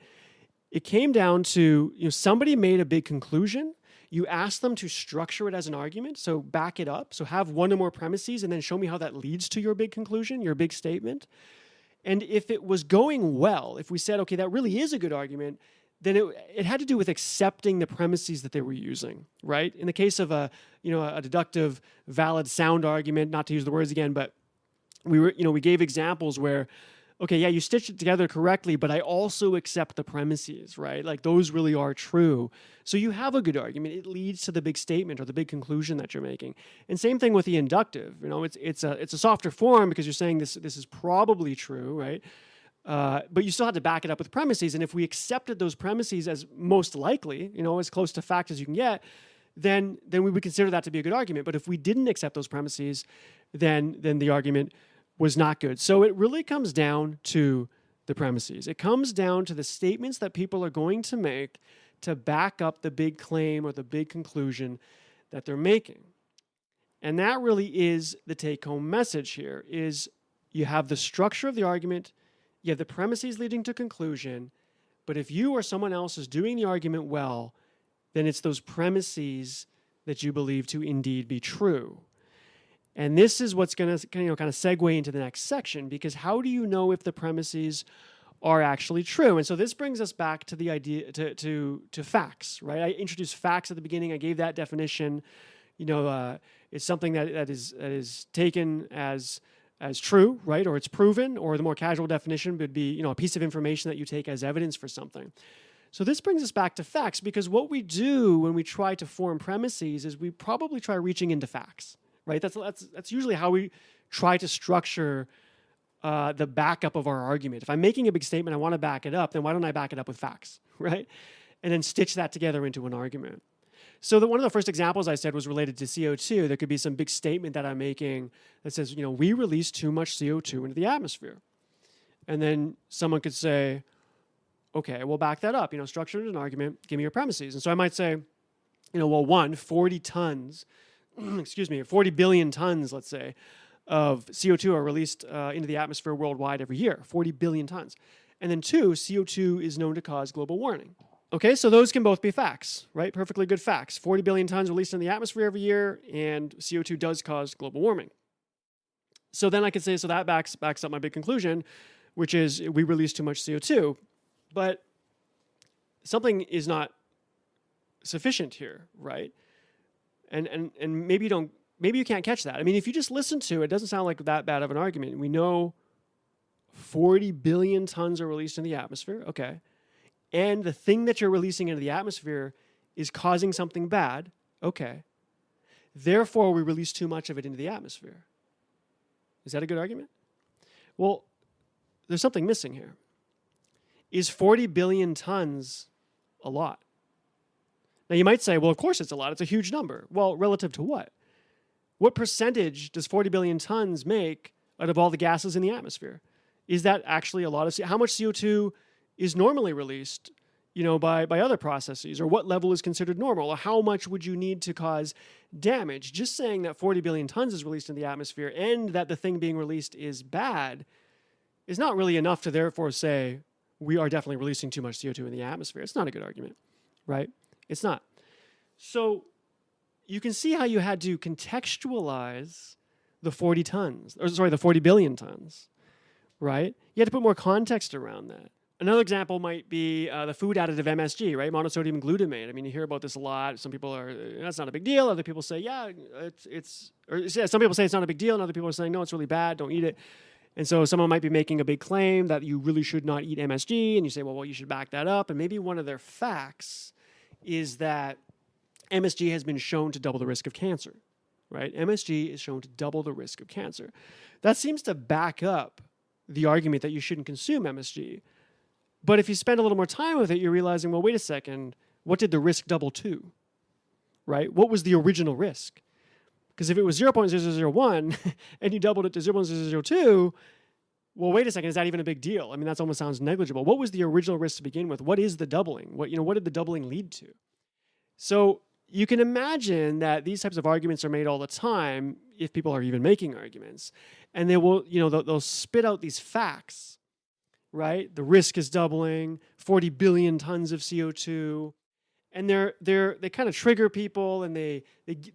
It came down to, somebody made a big conclusion. You asked them to structure it as an argument, so back it up. So have one or more premises and then show me how that leads to your big conclusion, your big statement. And if it was going well, if we said, okay, that really is a good argument, then it had to do with accepting the premises that they were using, right? In the case of a deductive, valid, sound argument, not to use the words again, but we gave examples where, okay, yeah, you stitched it together correctly, but I also accept the premises, right? Like those really are true. So you have a good argument. It leads to the big statement or the big conclusion that you're making. And same thing with the inductive. It's a softer form because you're saying this is probably true, right? But you still had to back it up with premises. And if we accepted those premises as most likely, as close to fact as you can get, then we would consider that to be a good argument. But if we didn't accept those premises, then the argument was not good. So it really comes down to the premises. It comes down to the statements that people are going to make to back up the big claim or the big conclusion that they're making. And that really is the take-home message here, is you have the structure of the argument, you have the premises leading to conclusion, but if you or someone else is doing the argument well, then it's those premises that you believe to indeed be true. And this is what's going to kind of segue into the next section, because how do you know if the premises are actually true? And so this brings us back to the idea to facts, right? I introduced facts at the beginning. I gave that definition. It's something that is taken as true, right? Or it's proven, or the more casual definition would be, a piece of information that you take as evidence for something. So this brings us back to facts, because what we do when we try to form premises is we probably try reaching into facts. Right, that's usually how we try to structure the backup of our argument. If I'm making a big statement, I want to back it up, then why don't I back it up with facts, right? And then stitch that together into an argument. So one of the first examples I said was related to CO2. There could be some big statement that I'm making that says, we release too much CO2 into the atmosphere. And then someone could say, okay, we'll back that up, structure it as an argument, give me your premises. And so I might say, 40 tons 40 billion tons, let's say, of CO2 are released into the atmosphere worldwide every year, 40 billion tons. And then 2, CO2 is known to cause global warming. Okay, so those can both be facts, right? Perfectly good facts. 40 billion tons released in the atmosphere every year, and CO2 does cause global warming. So then I could say, so that backs up my big conclusion, which is we release too much CO2. But something is not sufficient here, right? And maybe you can't catch that. I mean, if you just listen to it, it doesn't sound like that bad of an argument. We know 40 billion tons are released in the atmosphere, okay. And the thing that you're releasing into the atmosphere is causing something bad, okay. Therefore, we release too much of it into the atmosphere. Is that a good argument? Well, there's something missing here. Is 40 billion tons a lot? Now you might say, well, of course it's a lot. It's a huge number. Well, relative to what? What percentage does 40 billion tons make out of all the gases in the atmosphere? Is that actually a lot of how much CO2 is normally released, by other processes? Or what level is considered normal? Or how much would you need to cause damage? Just saying that 40 billion tons is released in the atmosphere and that the thing being released is bad is not really enough to therefore say we are definitely releasing too much CO2 in the atmosphere. It's not a good argument, right? It's not. So you can see how you had to contextualize the 40 billion tons, right? You had to put more context around that. Another example might be the food additive MSG, right? Monosodium glutamate. I mean, you hear about this a lot. Some people are, that's not a big deal. Other people say, yeah, some people say it's not a big deal, and other people are saying, no, it's really bad, don't eat it. And so someone might be making a big claim that you really should not eat MSG, and you say, well, you should back that up. And maybe one of their facts is that MSG has been shown to double the risk of cancer, right? MSG is shown to double the risk of cancer. That seems to back up the argument that you shouldn't consume MSG. But if you spend a little more time with it, you're realizing, well, wait a second, what did the risk double to, right? What was the original risk? Because if it was 0.0001 and you doubled it to 0.002, well, wait a second, is that even a big deal? I mean, that almost sounds negligible. What was the original risk to begin with? What is the doubling? What did the doubling lead to? So you can imagine that these types of arguments are made all the time if people are even making arguments. And they will, they'll spit out these facts, right? The risk is doubling, 40 billion tons of CO2. And they kind of trigger people, and they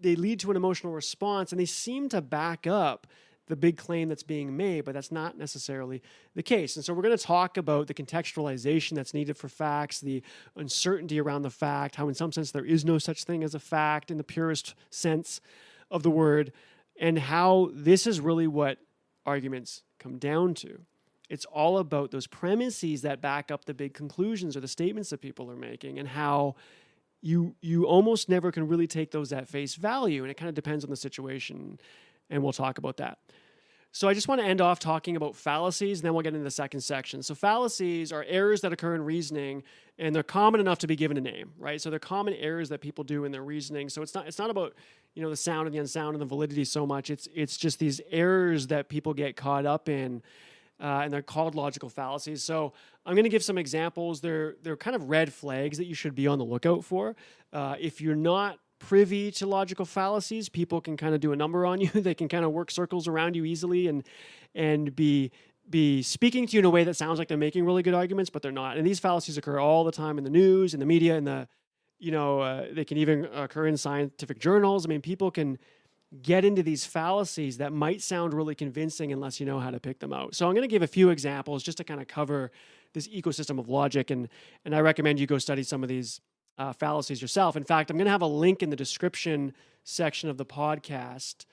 lead to an emotional response, and they seem to back up the big claim that's being made, but that's not necessarily the case. And so we're going to talk about the contextualization that's needed for facts, the uncertainty around the fact, how in some sense there is no such thing as a fact in the purest sense of the word, and how this is really what arguments come down to. It's all about those premises that back up the big conclusions or the statements that people are making, and how you almost never can really take those at face value, and it kind of depends on the situation, and we'll talk about that. So I just want to end off talking about fallacies, and then we'll get into the second section. So fallacies are errors that occur in reasoning, and they're common enough to be given a name, right? So they're common errors that people do in their reasoning. So it's not about the sound and the unsound and the validity so much. It's just these errors that people get caught up in. And they're called logical fallacies. So I'm going to give some examples. They're kind of red flags that you should be on the lookout for. If you're not privy to logical fallacies, people can kind of do a number on you. They can kind of work circles around you easily and be speaking to you in a way that sounds like they're making really good arguments, but they're not. And these fallacies occur all the time in the news, in the media, they can even occur in scientific journals. I mean, people can get into these fallacies that might sound really convincing unless you know how to pick them out. So I'm going to give a few examples just to kind of cover this ecosystem of logic, and I recommend you go study some of these fallacies yourself. In fact, I'm going to have a link in the description section of the podcast.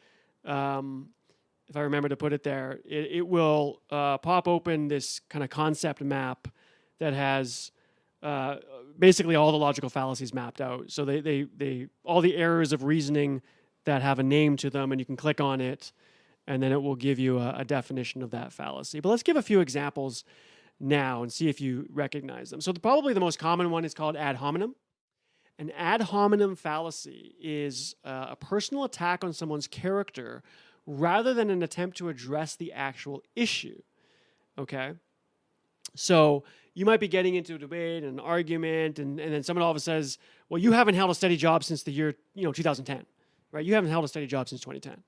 If I remember to put it there, it will pop open this kind of concept map that has basically all the logical fallacies mapped out. So they all the errors of reasoning that have a name to them, and you can click on it, and then it will give you a definition of that fallacy. But let's give a few examples now and see if you recognize them. So probably the most common one is called ad hominem. An ad hominem fallacy is a personal attack on someone's character rather than an attempt to address the actual issue, okay? So you might be getting into a debate and an argument, and then someone all of a sudden says, well, you haven't held a steady job since the year 2010. Right? You haven't held a steady job since 2010.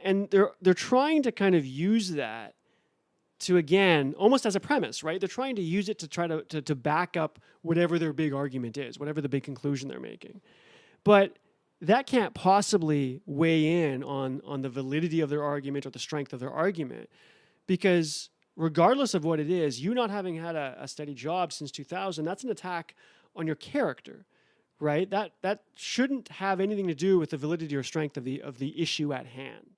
And they're trying to kind of use that to, again, almost as a premise, right? They're trying to use it to try to back up whatever their big argument is, whatever the big conclusion they're making. But that can't possibly weigh in on the validity of their argument or the strength of their argument, because regardless of what it is, you not having had a steady job since 2000, that's an attack on your character. Right? That shouldn't have anything to do with the validity or strength of the issue at hand.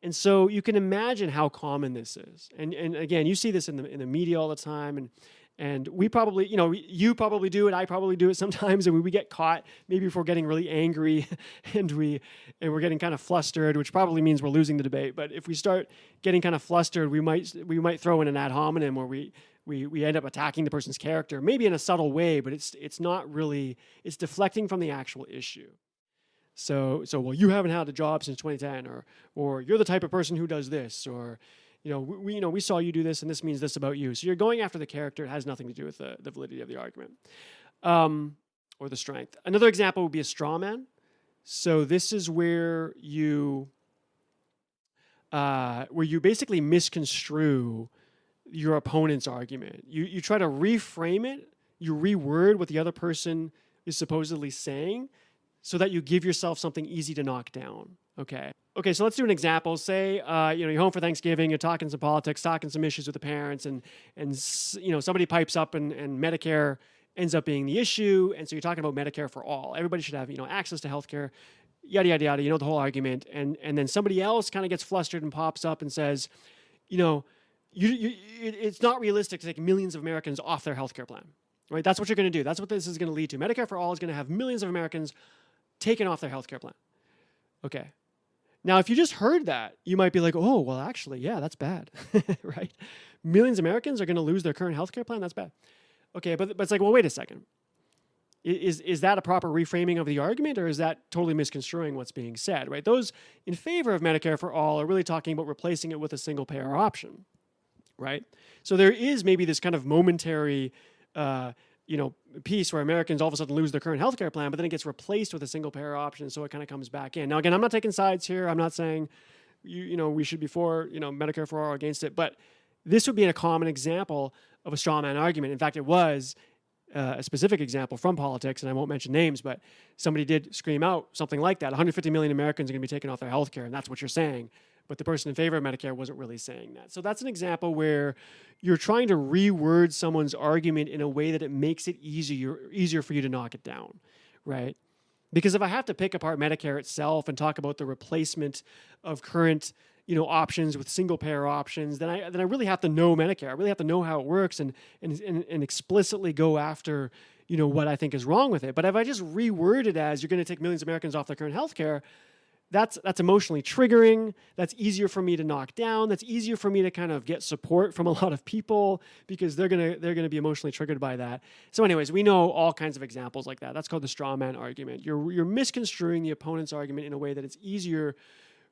And so you can imagine how common this is. And again, you see this in the media all the time, And we probably, you probably do it. I probably do it sometimes, and we get caught. Maybe if we're getting really angry, and we're getting kind of flustered, which probably means we're losing the debate. But if we start getting kind of flustered, we might throw in an ad hominem where we end up attacking the person's character, maybe in a subtle way, but it's not really, it's deflecting from the actual issue. So well, you haven't had a job since 2010, or you're the type of person who does this, or we saw you do this, and this means this about you. So you're going after the character. It has nothing to do with the validity of the argument, or the strength. Another example would be a straw man. So this is where you basically misconstrue your opponent's argument. You try to reframe it. You reword what the other person is supposedly saying, so that you give yourself something easy to knock down. Okay, so let's do an example. Say, you're home for Thanksgiving, you're talking some politics, talking some issues with the parents, and somebody pipes up and Medicare ends up being the issue, and so you're talking about Medicare for all. Everybody should have, access to healthcare, yada, yada, yada, the whole argument. And then somebody else kind of gets flustered and pops up and says, it's not realistic to take millions of Americans off their healthcare plan, right? That's what you're going to do. That's what this is going to lead to. Medicare for all is going to have millions of Americans taken off their healthcare plan. Okay. Now, if you just heard that, you might be like, oh, well, actually, yeah, that's bad, right? Millions of Americans are going to lose their current healthcare plan? That's bad. Okay, but it's like, well, wait a second. Is that a proper reframing of the argument, or is that totally misconstruing what's being said, right? Those in favor of Medicare for all are really talking about replacing it with a single-payer option, right? So there is maybe this kind of momentary piece where Americans all of a sudden lose their current healthcare plan, but then it gets replaced with a single payer option, so it kind of comes back in. Now, again, I'm not taking sides here. I'm not saying we should be for Medicare for all or against it, but this would be a common example of a straw man argument. In fact, it was a specific example from politics, and I won't mention names, but somebody did scream out something like that. 150 million Americans are going to be taken off their healthcare, and that's what you're saying. But the person in favor of Medicare wasn't really saying that. So that's an example where you're trying to reword someone's argument in a way that it makes it easier for you to knock it down, right? Because if I have to pick apart Medicare itself and talk about the replacement of current options with single payer options, then I really have to know Medicare. I really have to know how it works and explicitly go after what I think is wrong with it. But if I just reword it as you're going to take millions of Americans off their current healthcare, that's emotionally triggering. That's easier for me to knock down. That's easier for me to kind of get support from a lot of people because they're gonna be emotionally triggered by that. So, anyways, we know all kinds of examples like that. That's called the straw man argument. You're misconstruing the opponent's argument in a way that it's easier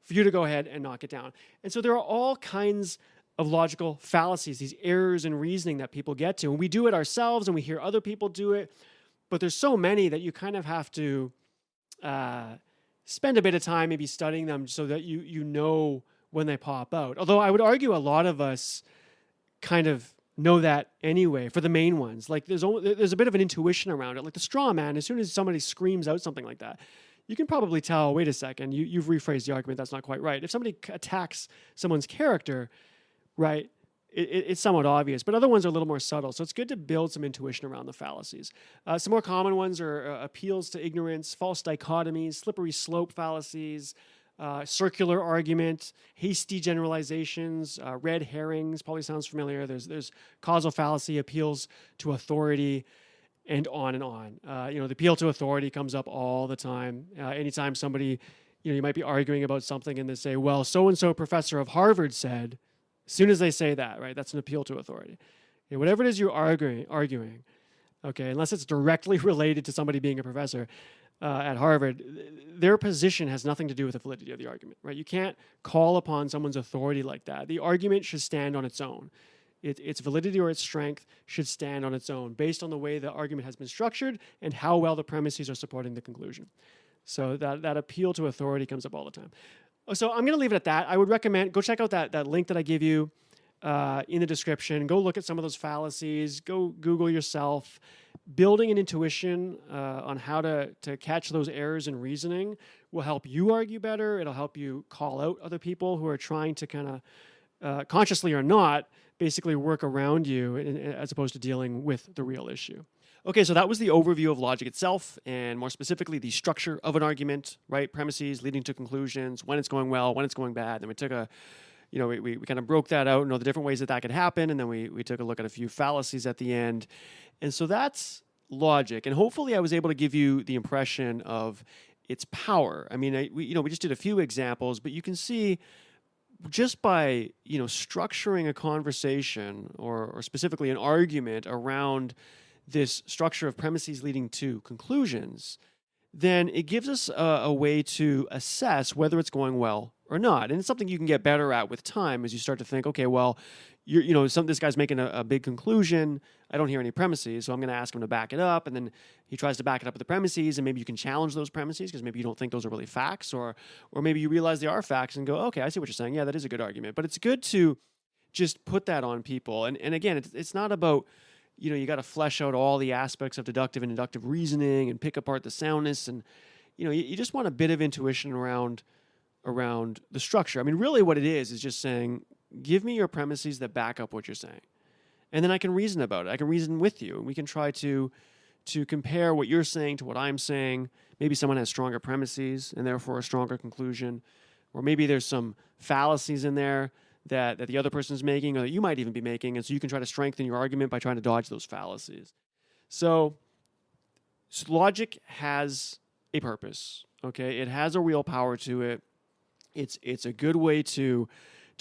for you to go ahead and knock it down. And so there are all kinds of logical fallacies, these errors in reasoning that people get to, and we do it ourselves, and we hear other people do it. But there's so many that you kind of have to spend a bit of time maybe studying them so that you know when they pop out. Although I would argue a lot of us kind of know that anyway for the main ones. Like there's a bit of an intuition around it. Like the straw man, as soon as somebody screams out something like that, you can probably tell, wait a second, you've rephrased the argument, that's not quite right. If somebody attacks someone's character, right, it's somewhat obvious, but other ones are a little more subtle. So it's good to build some intuition around the fallacies. Some more common ones are appeals to ignorance, false dichotomies, slippery slope fallacies, circular argument, hasty generalizations, red herrings, probably sounds familiar. There's causal fallacy, appeals to authority, and on and on. The appeal to authority comes up all the time. Anytime somebody, you might be arguing about something and they say, well, so-and-so professor of Harvard said. As soon as they say that, right, that's an appeal to authority. Okay, whatever it is you're arguing, okay, unless it's directly related to somebody being a professor at Harvard, their position has nothing to do with the validity of the argument, right? You can't call upon someone's authority like that. The argument should stand on its own. Its validity or its strength should stand on its own based on the way the argument has been structured and how well the premises are supporting the conclusion. So that appeal to authority comes up all the time. So I'm going to leave it at that. I would recommend, go check out that link that I give you in the description. Go look at some of those fallacies. Go Google yourself. Building an intuition on how to catch those errors in reasoning will help you argue better. It'll help you call out other people who are trying to kind of, consciously or not, basically work around you as opposed to dealing with the real issue. Okay, so that was the overview of logic itself, and more specifically, the structure of an argument, right? Premises leading to conclusions, when it's going well, when it's going bad. Then we took a we kind of broke that out, the different ways that could happen. And then we took a look at a few fallacies at the end. And so that's logic. And hopefully I was able to give you the impression of its power. I mean, we just did a few examples, but you can see just by, structuring a conversation or specifically an argument around this structure of premises leading to conclusions, then it gives us a way to assess whether it's going well or not. And it's something you can get better at with time as you start to think, okay, well, this guy's making a big conclusion. I don't hear any premises, so I'm going to ask him to back it up. And then he tries to back it up with the premises, and maybe you can challenge those premises because maybe you don't think those are really facts, or maybe you realize they are facts and go, okay, I see what you're saying. Yeah, that is a good argument. But it's good to just put that on people. And again, it's not about, you got to flesh out all the aspects of deductive and inductive reasoning and pick apart the soundness. And, you just want a bit of intuition around the structure. I mean, really what it is just saying, give me your premises that back up what you're saying. And then I can reason about it. I can reason with you. And we can try to compare what you're saying to what I'm saying. Maybe someone has stronger premises and therefore a stronger conclusion. Or maybe there's some fallacies in there that the other person's making or that you might even be making. And so you can try to strengthen your argument by trying to dodge those fallacies. So logic has a purpose, okay? It has a real power to it. It's a good way to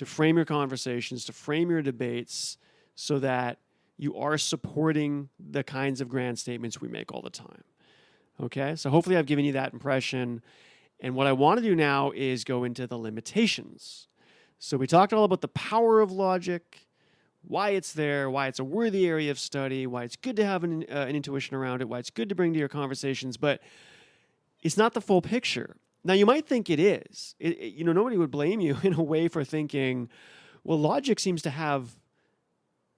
frame your conversations, to frame your debates so that you are supporting the kinds of grand statements we make all the time. Okay? So hopefully I've given you that impression. And what I want to do now is go into the limitations. So we talked all about the power of logic, why it's there, why it's a worthy area of study, why it's good to have an intuition around it, why it's good to bring to your conversations, but it's not the full picture. Now, you might think it is. Nobody would blame you in a way for thinking, well, logic seems to have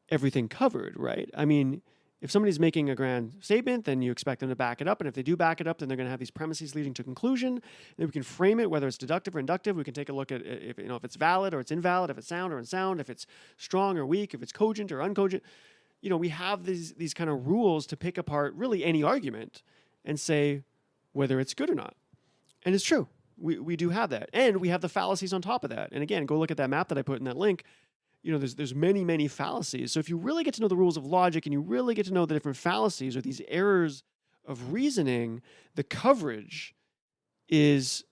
everything covered, right? I mean, if somebody's making a grand statement, then you expect them to back it up. And if they do back it up, then they're going to have these premises leading to conclusion. Then we can frame it, whether it's deductive or inductive. We can take a look at if it's valid or it's invalid, if it's sound or unsound, if it's strong or weak, if it's cogent or uncogent. We have these kind of rules to pick apart really any argument and say whether it's good or not. And it's true. We do have that. And we have the fallacies on top of that. And again, go look at that map that I put in that link. There's many, many fallacies. So if you really get to know the rules of logic and you really get to know the different fallacies or these errors of reasoning, the coverage is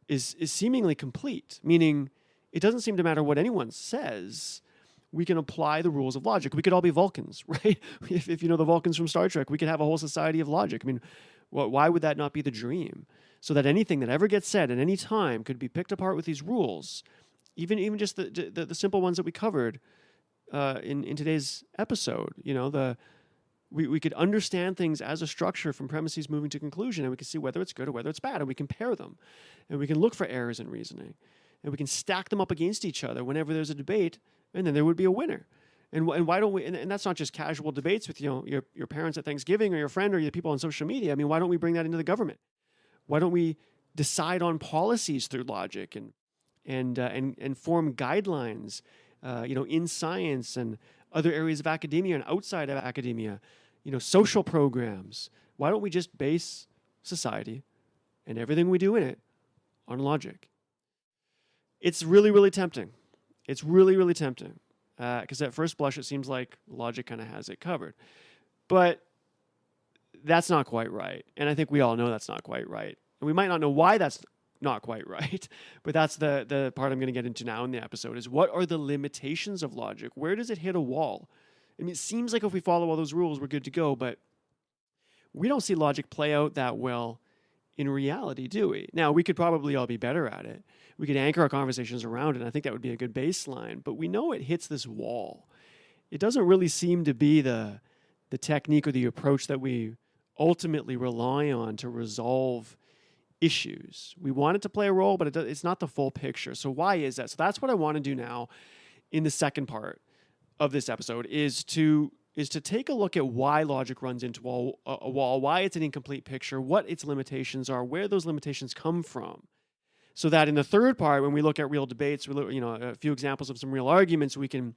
seemingly complete, meaning it doesn't seem to matter what anyone says. We can apply the rules of logic. We could all be Vulcans, right? If you know the Vulcans from Star Trek, we could have a whole society of logic. I mean, why would that not be the dream? So that anything that ever gets said at any time could be picked apart with these rules, even just the simple ones that we covered in today's episode. We could understand things as a structure from premises moving to conclusion, and we can see whether it's good or whether it's bad, and we compare them, and we can look for errors in reasoning, and we can stack them up against each other whenever there's a debate, and then there would be a winner. And why don't we? And that's not just casual debates with your parents at Thanksgiving or your friend or your people on social media. I mean, why don't we bring that into the government? Why don't we decide on policies through logic and form guidelines, in science and other areas of academia and outside of academia, social programs? Why don't we just base society and everything we do in it on logic? It's really, really tempting. It's really, really tempting because at first blush, it seems like logic kind of has it covered. But that's not quite right. And I think we all know that's not quite right. And we might not know why that's not quite right, but that's the part I'm going to get into now in the episode is what are the limitations of logic? Where does it hit a wall? I mean, it seems like if we follow all those rules, we're good to go, but we don't see logic play out that well in reality, do we? Now, we could probably all be better at it. We could anchor our conversations around it, and I think that would be a good baseline, but we know it hits this wall. It doesn't really seem to be the technique or the approach that we ultimately rely on to resolve issues. We want it to play a role, but it's not the full picture. So why is that? So that's what I want to do now in the second part of this episode is to take a look at why logic runs into a wall, why it's an incomplete picture, what its limitations are, where those limitations come from. So that in the third part, when we look at real debates, a few examples of some real arguments, we can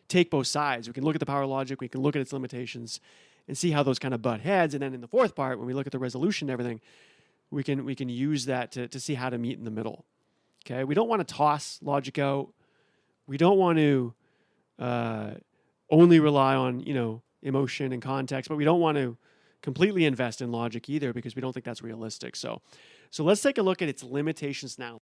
take both sides. We can look at the power of logic, we can look at its limitations, and see how those kind of butt heads. And then in the fourth part, when we look at the resolution and everything, we can use that to see how to meet in the middle. Okay, we don't want to toss logic out. We don't want to only rely on, emotion and context, but we don't want to completely invest in logic either because we don't think that's realistic. So let's take a look at its limitations now.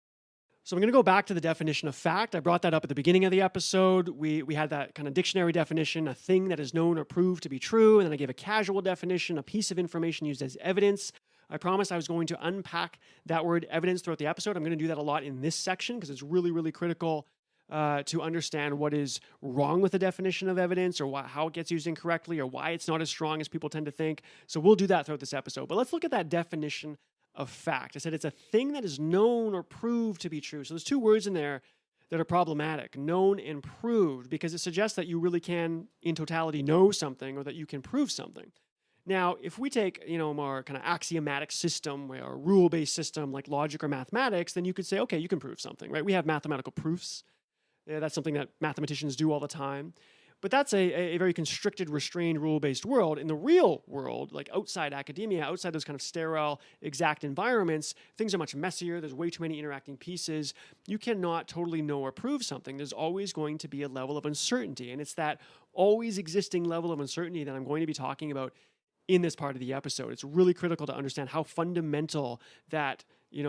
So I'm going to go back to the definition of fact. I brought that up at the beginning of the episode. We had that kind of dictionary definition, a thing that is known or proved to be true. And then I gave a casual definition, a piece of information used as evidence. I promised I was going to unpack that word evidence throughout the episode. I'm going to do that a lot in this section because it's really, really critical to understand what is wrong with the definition of evidence or how it gets used incorrectly or why it's not as strong as people tend to think. So we'll do that throughout this episode. But let's look at that definition of fact. I said it's a thing that is known or proved to be true. So there's two words in there that are problematic, known and proved, because it suggests that you really can, in totality, know something or that you can prove something. Now, if we take, a more kind of axiomatic system or a rule-based system like logic or mathematics, then you could say, okay, you can prove something, right? We have mathematical proofs. That's something that mathematicians do all the time. But that's a very constricted, restrained, rule-based world. In the real world, like outside academia, outside those kind of sterile, exact environments, things are much messier. There's way too many interacting pieces. You cannot totally know or prove something. There's always going to be a level of uncertainty. And it's that always existing level of uncertainty that I'm going to be talking about in this part of the episode. It's really critical to understand how fundamental that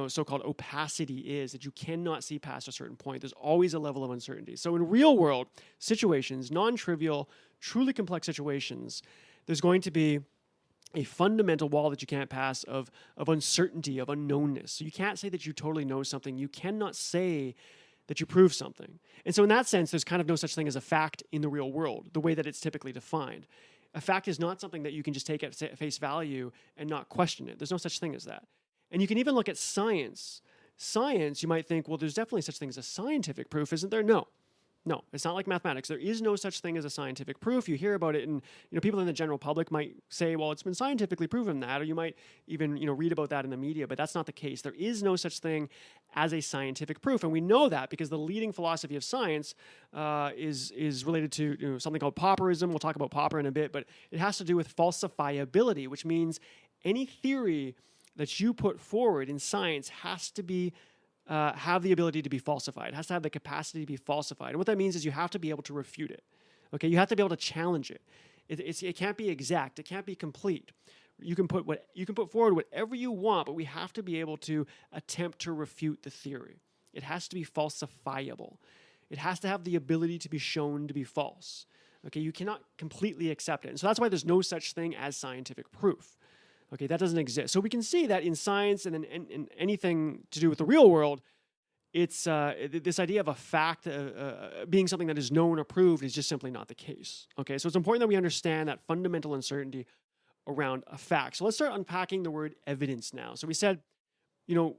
so-called opacity is, that you cannot see past a certain point. There's always a level of uncertainty. So in real world situations, non-trivial, truly complex situations, there's going to be a fundamental wall that you can't pass of uncertainty, of unknownness. So you can't say that you totally know something. You cannot say that you prove something. And so in that sense, there's kind of no such thing as a fact in the real world, the way that it's typically defined. A fact is not something that you can just take at face value and not question it. There's no such thing as that. And you can even look at science. Science, you might think, well, there's definitely such thing as a scientific proof, isn't there? No, it's not like mathematics. There is no such thing as a scientific proof. You hear about it, and people in the general public might say, well, it's been scientifically proven that, or you might even read about that in the media, but that's not the case. There is no such thing as a scientific proof, and we know that because the leading philosophy of science is related to something called pauperism. We'll talk about pauper in a bit, but it has to do with falsifiability, which means any theory that you put forward in science has to be have the ability to be falsified. It has to have the capacity to be falsified. And what that means is you have to be able to refute it. Okay, you have to be able to challenge it. It can't be exact. It can't be complete. You can put forward whatever you want, but we have to be able to attempt to refute the theory. It has to be falsifiable. It has to have the ability to be shown to be false. Okay, you cannot completely accept it. And so that's why there's no such thing as scientific proof. Okay, that doesn't exist. So we can see that in science and in anything to do with the real world, it's this idea of a fact being something that is known or proved is just simply not the case. Okay, so it's important that we understand that fundamental uncertainty around a fact. So let's start unpacking the word evidence now. So we said, the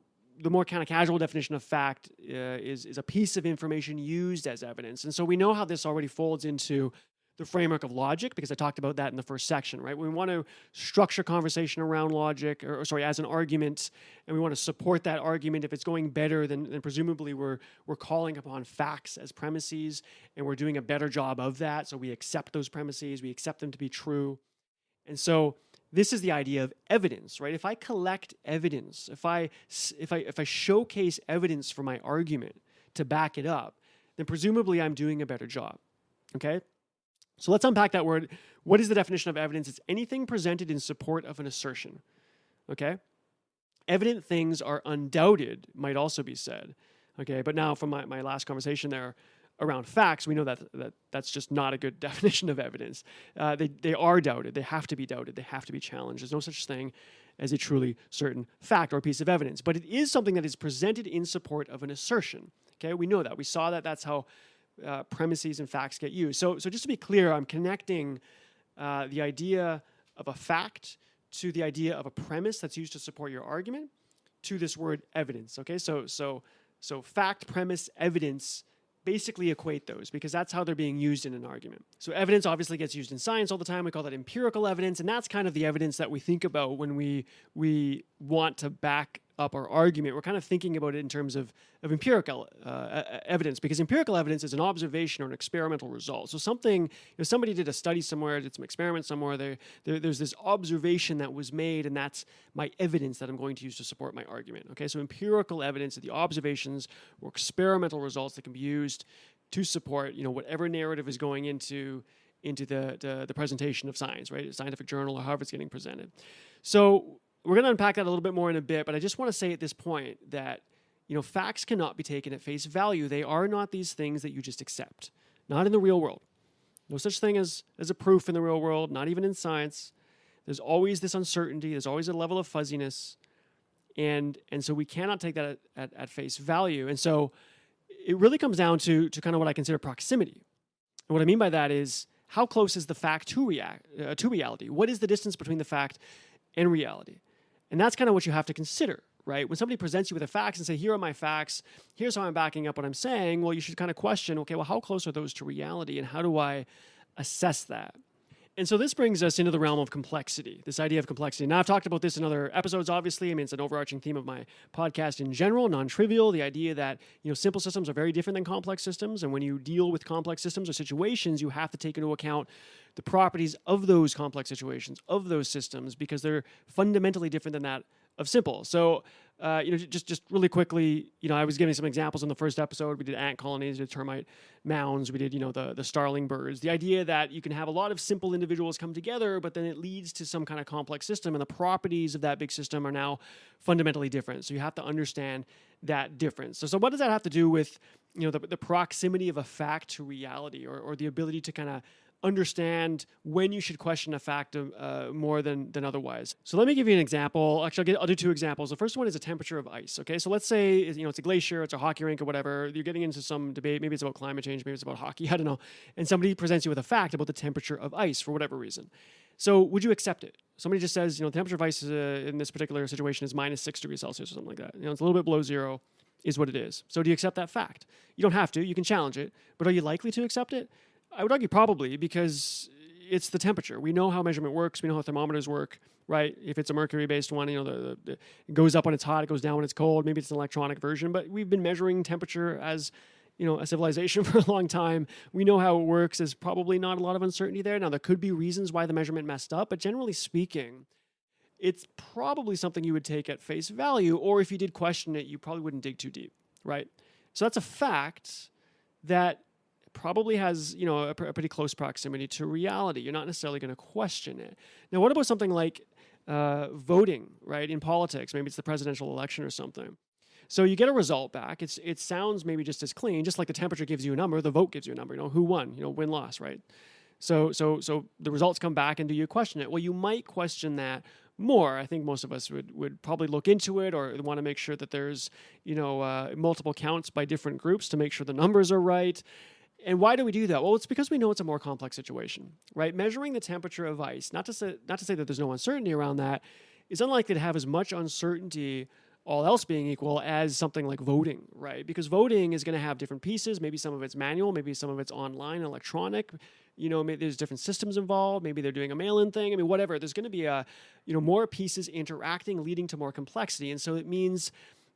more kind of casual definition of fact is a piece of information used as evidence. And so we know how this already folds into the framework of logic, because I talked about that in the first section, right? We want to structure conversation around logic, as an argument, and we want to support that argument. If it's going better, then presumably we're calling upon facts as premises, and we're doing a better job of that. So we accept those premises, we accept them to be true. And so this is the idea of evidence, right? If I collect evidence, if I showcase evidence for my argument to back it up, then presumably I'm doing a better job, okay? So let's unpack that word. What is the definition of evidence? It's anything presented in support of an assertion, okay? Evident things are undoubted, might also be said, okay? But now from my last conversation there around facts, we know that's just not a good definition of evidence. They are doubted. They have to be doubted. They have to be challenged. There's no such thing as a truly certain fact or piece of evidence. But it is something that is presented in support of an assertion, okay? We know that. We saw that. That's how premises and facts get used. So just to be clear, I'm connecting the idea of a fact to the idea of a premise that's used to support your argument to this word evidence. Okay, so fact, premise, evidence basically equate those because that's how they're being used in an argument. So evidence obviously gets used in science all the time. We call that empirical evidence, and that's kind of the evidence that we think about when we want to back up our argument. We're kind of thinking about it in terms of empirical evidence, because empirical evidence is an observation or an experimental result. So something, somebody did a study somewhere, did some experiment somewhere, there's this observation that was made, and that's my evidence that I'm going to use to support my argument. Okay, so empirical evidence are the observations or experimental results that can be used to support, whatever narrative is going into the presentation of science, right? A scientific journal or however it's getting presented. So we're going to unpack that a little bit more in a bit, but I just want to say at this point that, facts cannot be taken at face value. They are not these things that you just accept, not in the real world. No such thing as a proof in the real world, not even in science. There's always this uncertainty. There's always a level of fuzziness. And so we cannot take that at face value. And so it really comes down to kind of what I consider proximity. And what I mean by that is, how close is the fact to reality? What is the distance between the fact and reality? And that's kind of what you have to consider, right? When somebody presents you with the facts and say, here are my facts, here's how I'm backing up what I'm saying, well, you should kind of question, okay, well, how close are those to reality, and how do I assess that? And so this brings us into the realm of complexity, this idea of complexity. Now, I've talked about this in other episodes, obviously. I mean, it's an overarching theme of my podcast in general, NonTrivial, the idea that, simple systems are very different than complex systems. And when you deal with complex systems or situations, you have to take into account the properties of those complex situations, of those systems, because they're fundamentally different than that of simple. So, just really quickly, I was giving some examples in the first episode. We did ant colonies, we did termite mounds, we did, the starling birds. The idea that you can have a lot of simple individuals come together, but then it leads to some kind of complex system, and the properties of that big system are now fundamentally different. So you have to understand that difference. So what does that have to do with, the proximity of a fact to reality, or the ability to kind of understand when you should question a fact more than otherwise. So let me give you an example. Actually, I'll do two examples. The first one is a temperature of ice. Okay, so let's say it's a glacier, it's a hockey rink or whatever. You're getting into some debate. Maybe it's about climate change. Maybe it's about hockey. I don't know. And somebody presents you with a fact about the temperature of ice for whatever reason. So would you accept it? Somebody just says, the temperature of ice in this particular situation is -6 degrees Celsius or something like that. It's a little bit below zero, is what it is. So do you accept that fact? You don't have to. You can challenge it. But are you likely to accept it? I would argue probably, because it's the temperature. We know how measurement works. We know how thermometers work, right? If it's a mercury-based one, it goes up when it's hot, it goes down when it's cold. Maybe it's an electronic version, but we've been measuring temperature as, a civilization for a long time. We know how it works. There's probably not a lot of uncertainty there. Now, there could be reasons why the measurement messed up, but generally speaking, it's probably something you would take at face value, or if you did question it, you probably wouldn't dig too deep, right? So that's a fact that probably has, a pretty close proximity to reality. You're not necessarily going to question it. Now, what about something like voting, right, in politics? Maybe it's the presidential election or something. So you get a result back. It sounds maybe just as clean, just like the temperature gives you a number, the vote gives you a number. Who won? Win-loss, right? So the results come back, and do you question it? Well, you might question that more. I think most of us would probably look into it, or want to make sure that there's, multiple counts by different groups to make sure the numbers are right. And why do we do that? Well, it's because we know it's a more complex situation, right? Measuring the temperature of ice, not to say that there's no uncertainty around that, is unlikely to have as much uncertainty, all else being equal, as something like voting, right? Because voting is going to have different pieces. Maybe some of it's manual, maybe some of it's online, electronic. Maybe there's different systems involved. Maybe they're doing a mail-in thing. I mean, whatever. There's going to be more pieces interacting, leading to more complexity. And so it means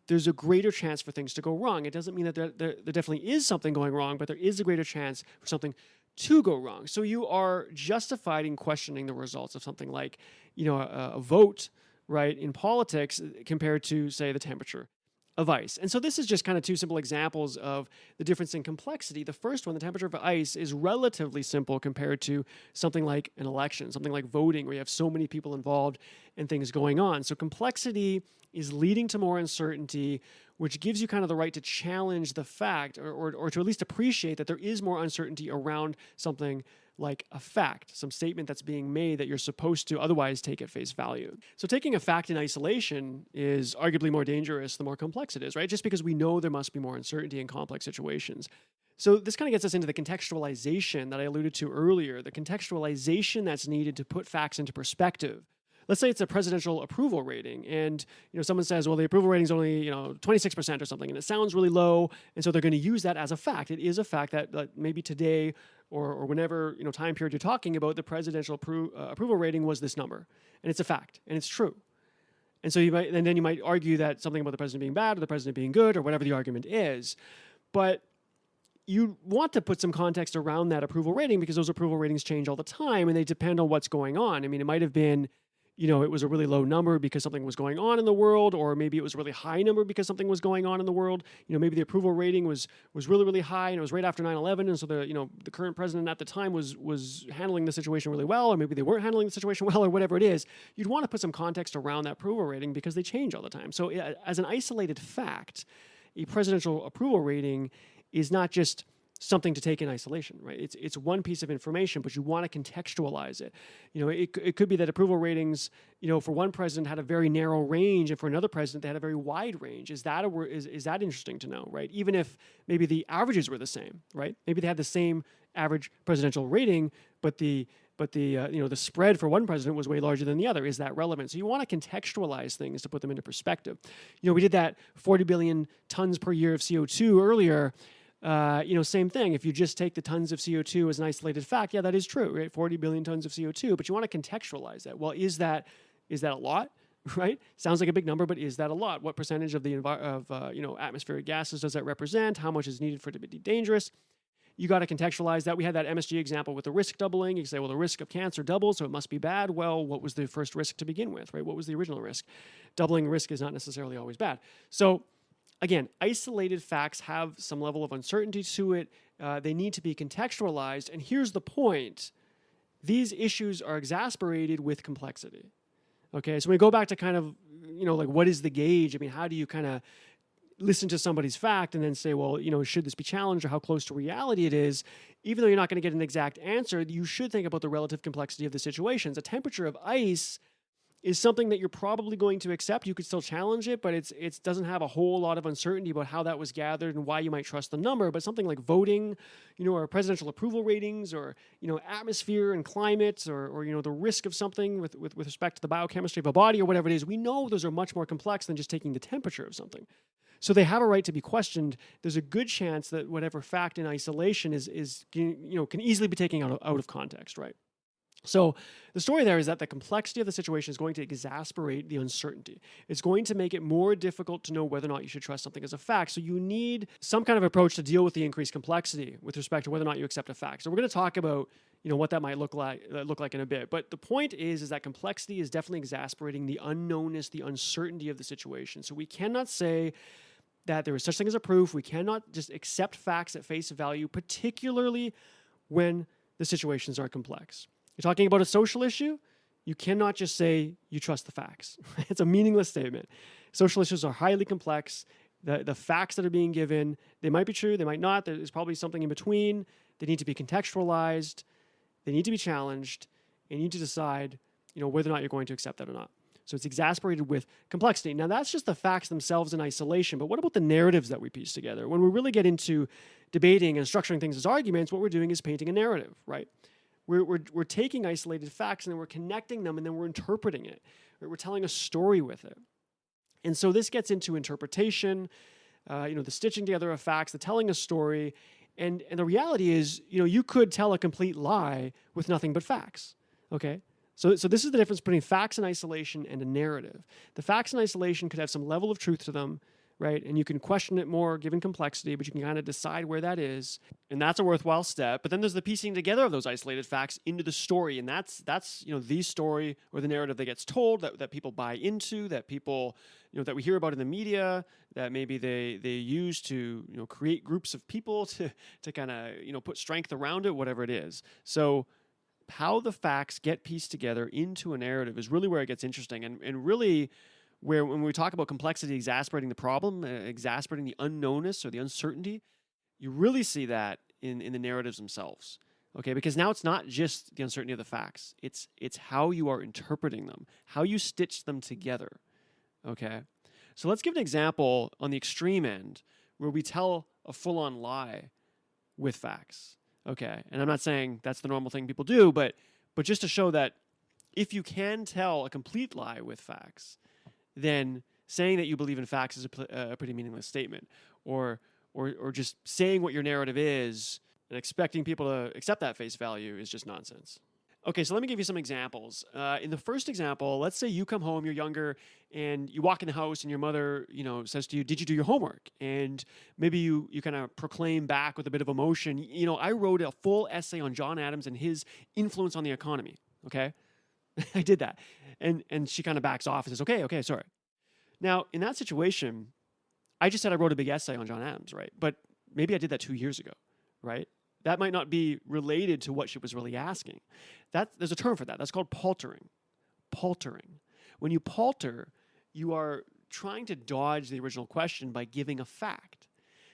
there's a greater chance for things to go wrong. It doesn't mean that there definitely is something going wrong, but there is a greater chance for something to go wrong. So you are justified in questioning the results of something like, a vote, right, in politics compared to, say, the temperature of ice. And so this is just kind of two simple examples of the difference in complexity. The first one, the temperature of ice, is relatively simple compared to something like an election, something like voting, where you have so many people involved and things going on. So complexity is leading to more uncertainty, which gives you kind of the right to challenge the fact, or to at least appreciate that there is more uncertainty around something like a fact, some statement that's being made that you're supposed to otherwise take at face value. So taking a fact in isolation is arguably more dangerous the more complex it is, right? Just because we know there must be more uncertainty in complex situations. So this kind of gets us into the contextualization that I alluded to earlier, the contextualization that's needed to put facts into perspective. Let's say it's a presidential approval rating, and someone says, well, the approval rating is only 26% or something, and it sounds really low, and so they're going to use that as a fact. It is a fact that maybe today or whenever time period you're talking about, the presidential approval rating was this number, and it's a fact, and it's true. And so you might argue that something about the president being bad or the president being good or whatever the argument is, but you want to put some context around that approval rating, because those approval ratings change all the time and they depend on what's going on. I mean, it might have been it was a really low number because something was going on in the world, or maybe it was a really high number because something was going on in the world. Maybe the approval rating was really, really high, and it was right after 9/11, and so the current president at the time was handling the situation really well, or maybe they weren't handling the situation well, or whatever it is. You'd want to put some context around that approval rating because they change all the time. So as an isolated fact, a presidential approval rating is not just something to take in isolation, right? It's one piece of information, but you want to contextualize it. It could be that approval ratings, for one president had a very narrow range, and for another president they had a very wide range. Is that interesting to know, right? Even if maybe the averages were the same, right? Maybe they had the same average presidential rating, but the spread for one president was way larger than the other. Is that relevant? So you want to contextualize things to put them into perspective. We did that 40 billion tons per year of CO2 earlier. Same thing. If you just take the tons of CO2 as an isolated fact, yeah, that is true, right? 40 billion tons of CO2, but you want to contextualize that. Well, is that a lot, right? Sounds like a big number, but is that a lot? What percentage of the atmospheric gases does that represent? How much is needed for it to be dangerous? You got to contextualize that. We had that MSG example with the risk doubling. You say, well, the risk of cancer doubles, so it must be bad. Well, what was the first risk to begin with, right? What was the original risk? Doubling risk is not necessarily always bad. So again, isolated facts have some level of uncertainty to it. They need to be contextualized. And here's the point. These issues are exasperated with complexity. Okay, so we go back to kind of, what is the gauge? I mean, how do you kind of listen to somebody's fact and then say, well, should this be challenged, or how close to reality it is? Even though you're not going to get an exact answer, you should think about the relative complexity of the situations. A temperature of ice is something that you're probably going to accept. You could still challenge it, but it doesn't have a whole lot of uncertainty about how that was gathered and why you might trust the number. But something like voting, or presidential approval ratings, or atmosphere and climate, or the risk of something with respect to the biochemistry of a body, or whatever it is, we know those are much more complex than just taking the temperature of something. So they have a right to be questioned. There's a good chance that whatever fact in isolation can easily be taken out of context, right? So the story there is that the complexity of the situation is going to exasperate the uncertainty. It's going to make it more difficult to know whether or not you should trust something as a fact. So you need some kind of approach to deal with the increased complexity with respect to whether or not you accept a fact. So we're going to talk about what that might look like in a bit. But the point is that complexity is definitely exasperating the unknownness, the uncertainty of the situation. So we cannot say that there is such thing as a proof. We cannot just accept facts at face value, particularly when the situations are complex. You're talking about a social issue, you cannot just say you trust the facts. It's a meaningless statement. Social issues are highly complex. The facts that are being given, they might be true, they might not. There's probably something in between. They need to be contextualized. They need to be challenged. And you need to decide, whether or not you're going to accept that or not. So it's exasperated with complexity. Now, that's just the facts themselves in isolation, but what about the narratives that we piece together? When we really get into debating and structuring things as arguments, what we're doing is painting a narrative, right? We're taking isolated facts and then we're connecting them and then we're interpreting it. Right? We're telling a story with it. And so this gets into interpretation, the stitching together of facts, the telling a story. And the reality is, you could tell a complete lie with nothing but facts, okay? So this is the difference between facts in isolation and a narrative. The facts in isolation could have some level of truth to them, right? And you can question it more given complexity, but you can kind of decide where that is. And that's a worthwhile step. But then there's the piecing together of those isolated facts into the story. And that's the story or the narrative that gets told, that people buy into, that people, that we hear about in the media, that maybe they use to, create groups of people to kind of, put strength around it, whatever it is. So how the facts get pieced together into a narrative is really where it gets interesting. And really, where when we talk about complexity exasperating the problem, exasperating the unknownness or the uncertainty, you really see that in the narratives themselves, okay? Because now it's not just the uncertainty of the facts. It's how you are interpreting them, how you stitch them together, okay? So let's give an example on the extreme end where we tell a full-on lie with facts, okay? And I'm not saying that's the normal thing people do, but just to show that if you can tell a complete lie with facts, then saying that you believe in facts is a pretty meaningless statement. Or just saying what your narrative is and expecting people to accept that face value is just nonsense. Okay, so let me give you some examples. In the first example, let's say you come home, you're younger, and you walk in the house and your mother, says to you, "Did you do your homework?" And maybe you kind of proclaim back with a bit of emotion, "I wrote a full essay on John Adams and his influence on the economy," okay? I did that. And she kind of backs off and says, okay, sorry. Now, in that situation, I just said I wrote a big essay on John Adams, right? But maybe I did that 2 years ago, right? That might not be related to what she was really asking. There's a term for that. That's called paltering. Paltering. When you palter, you are trying to dodge the original question by giving a fact.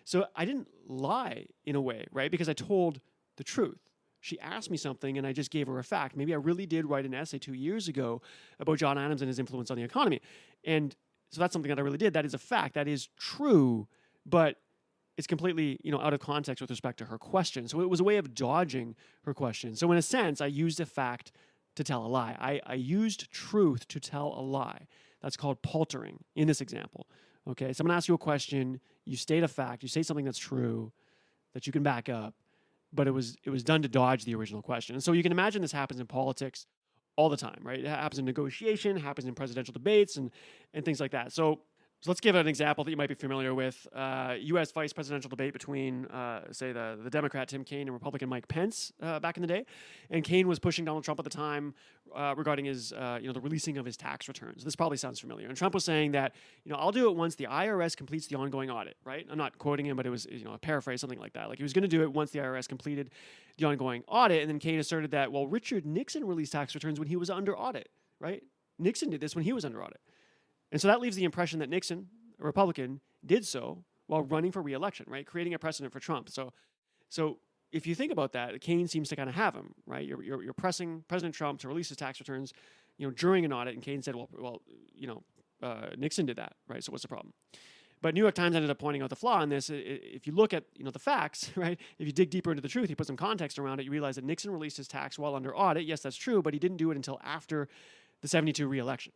So I didn't lie in a way, right? Because I told the truth. She asked me something and I just gave her a fact. Maybe I really did write an essay 2 years ago about John Adams and his influence on the economy. And so that's something that I really did. That is a fact. That is true, but it's completely, out of context with respect to her question. So it was a way of dodging her question. So in a sense, I used a fact to tell a lie. I used truth to tell a lie. That's called paltering in this example. Okay, someone asks you a question, you state a fact, you say something that's true, that you can back up, but it was done to dodge the original question. And so you can imagine this happens in politics all the time, right? It happens in negotiation, happens in presidential debates, and things like that. So let's give an example that you might be familiar with. U.S. vice presidential debate between, say, the Democrat Tim Kaine and Republican Mike Pence back in the day. And Kaine was pushing Donald Trump at the time regarding his, the releasing of his tax returns. This probably sounds familiar. And Trump was saying that, I'll do it once the IRS completes the ongoing audit, right? I'm not quoting him, but it was, a paraphrase, something like that. Like he was going to do it once the IRS completed the ongoing audit. And then Kaine asserted that, well, Richard Nixon released tax returns when he was under audit, right? Nixon did this when he was under audit. And so that leaves the impression that Nixon, a Republican, did so while running for re-election, right? Creating a precedent for Trump. So if you think about that, Kaine seems to kind of have him, right? You're pressing President Trump to release his tax returns, during an audit, and Kaine said, well, Nixon did that, right? So what's the problem? But New York Times ended up pointing out the flaw in this. If you look at the facts, right? If you dig deeper into the truth, you put some context around it, you realize that Nixon released his tax while under audit. Yes, that's true, but he didn't do it until after the 72 re-election.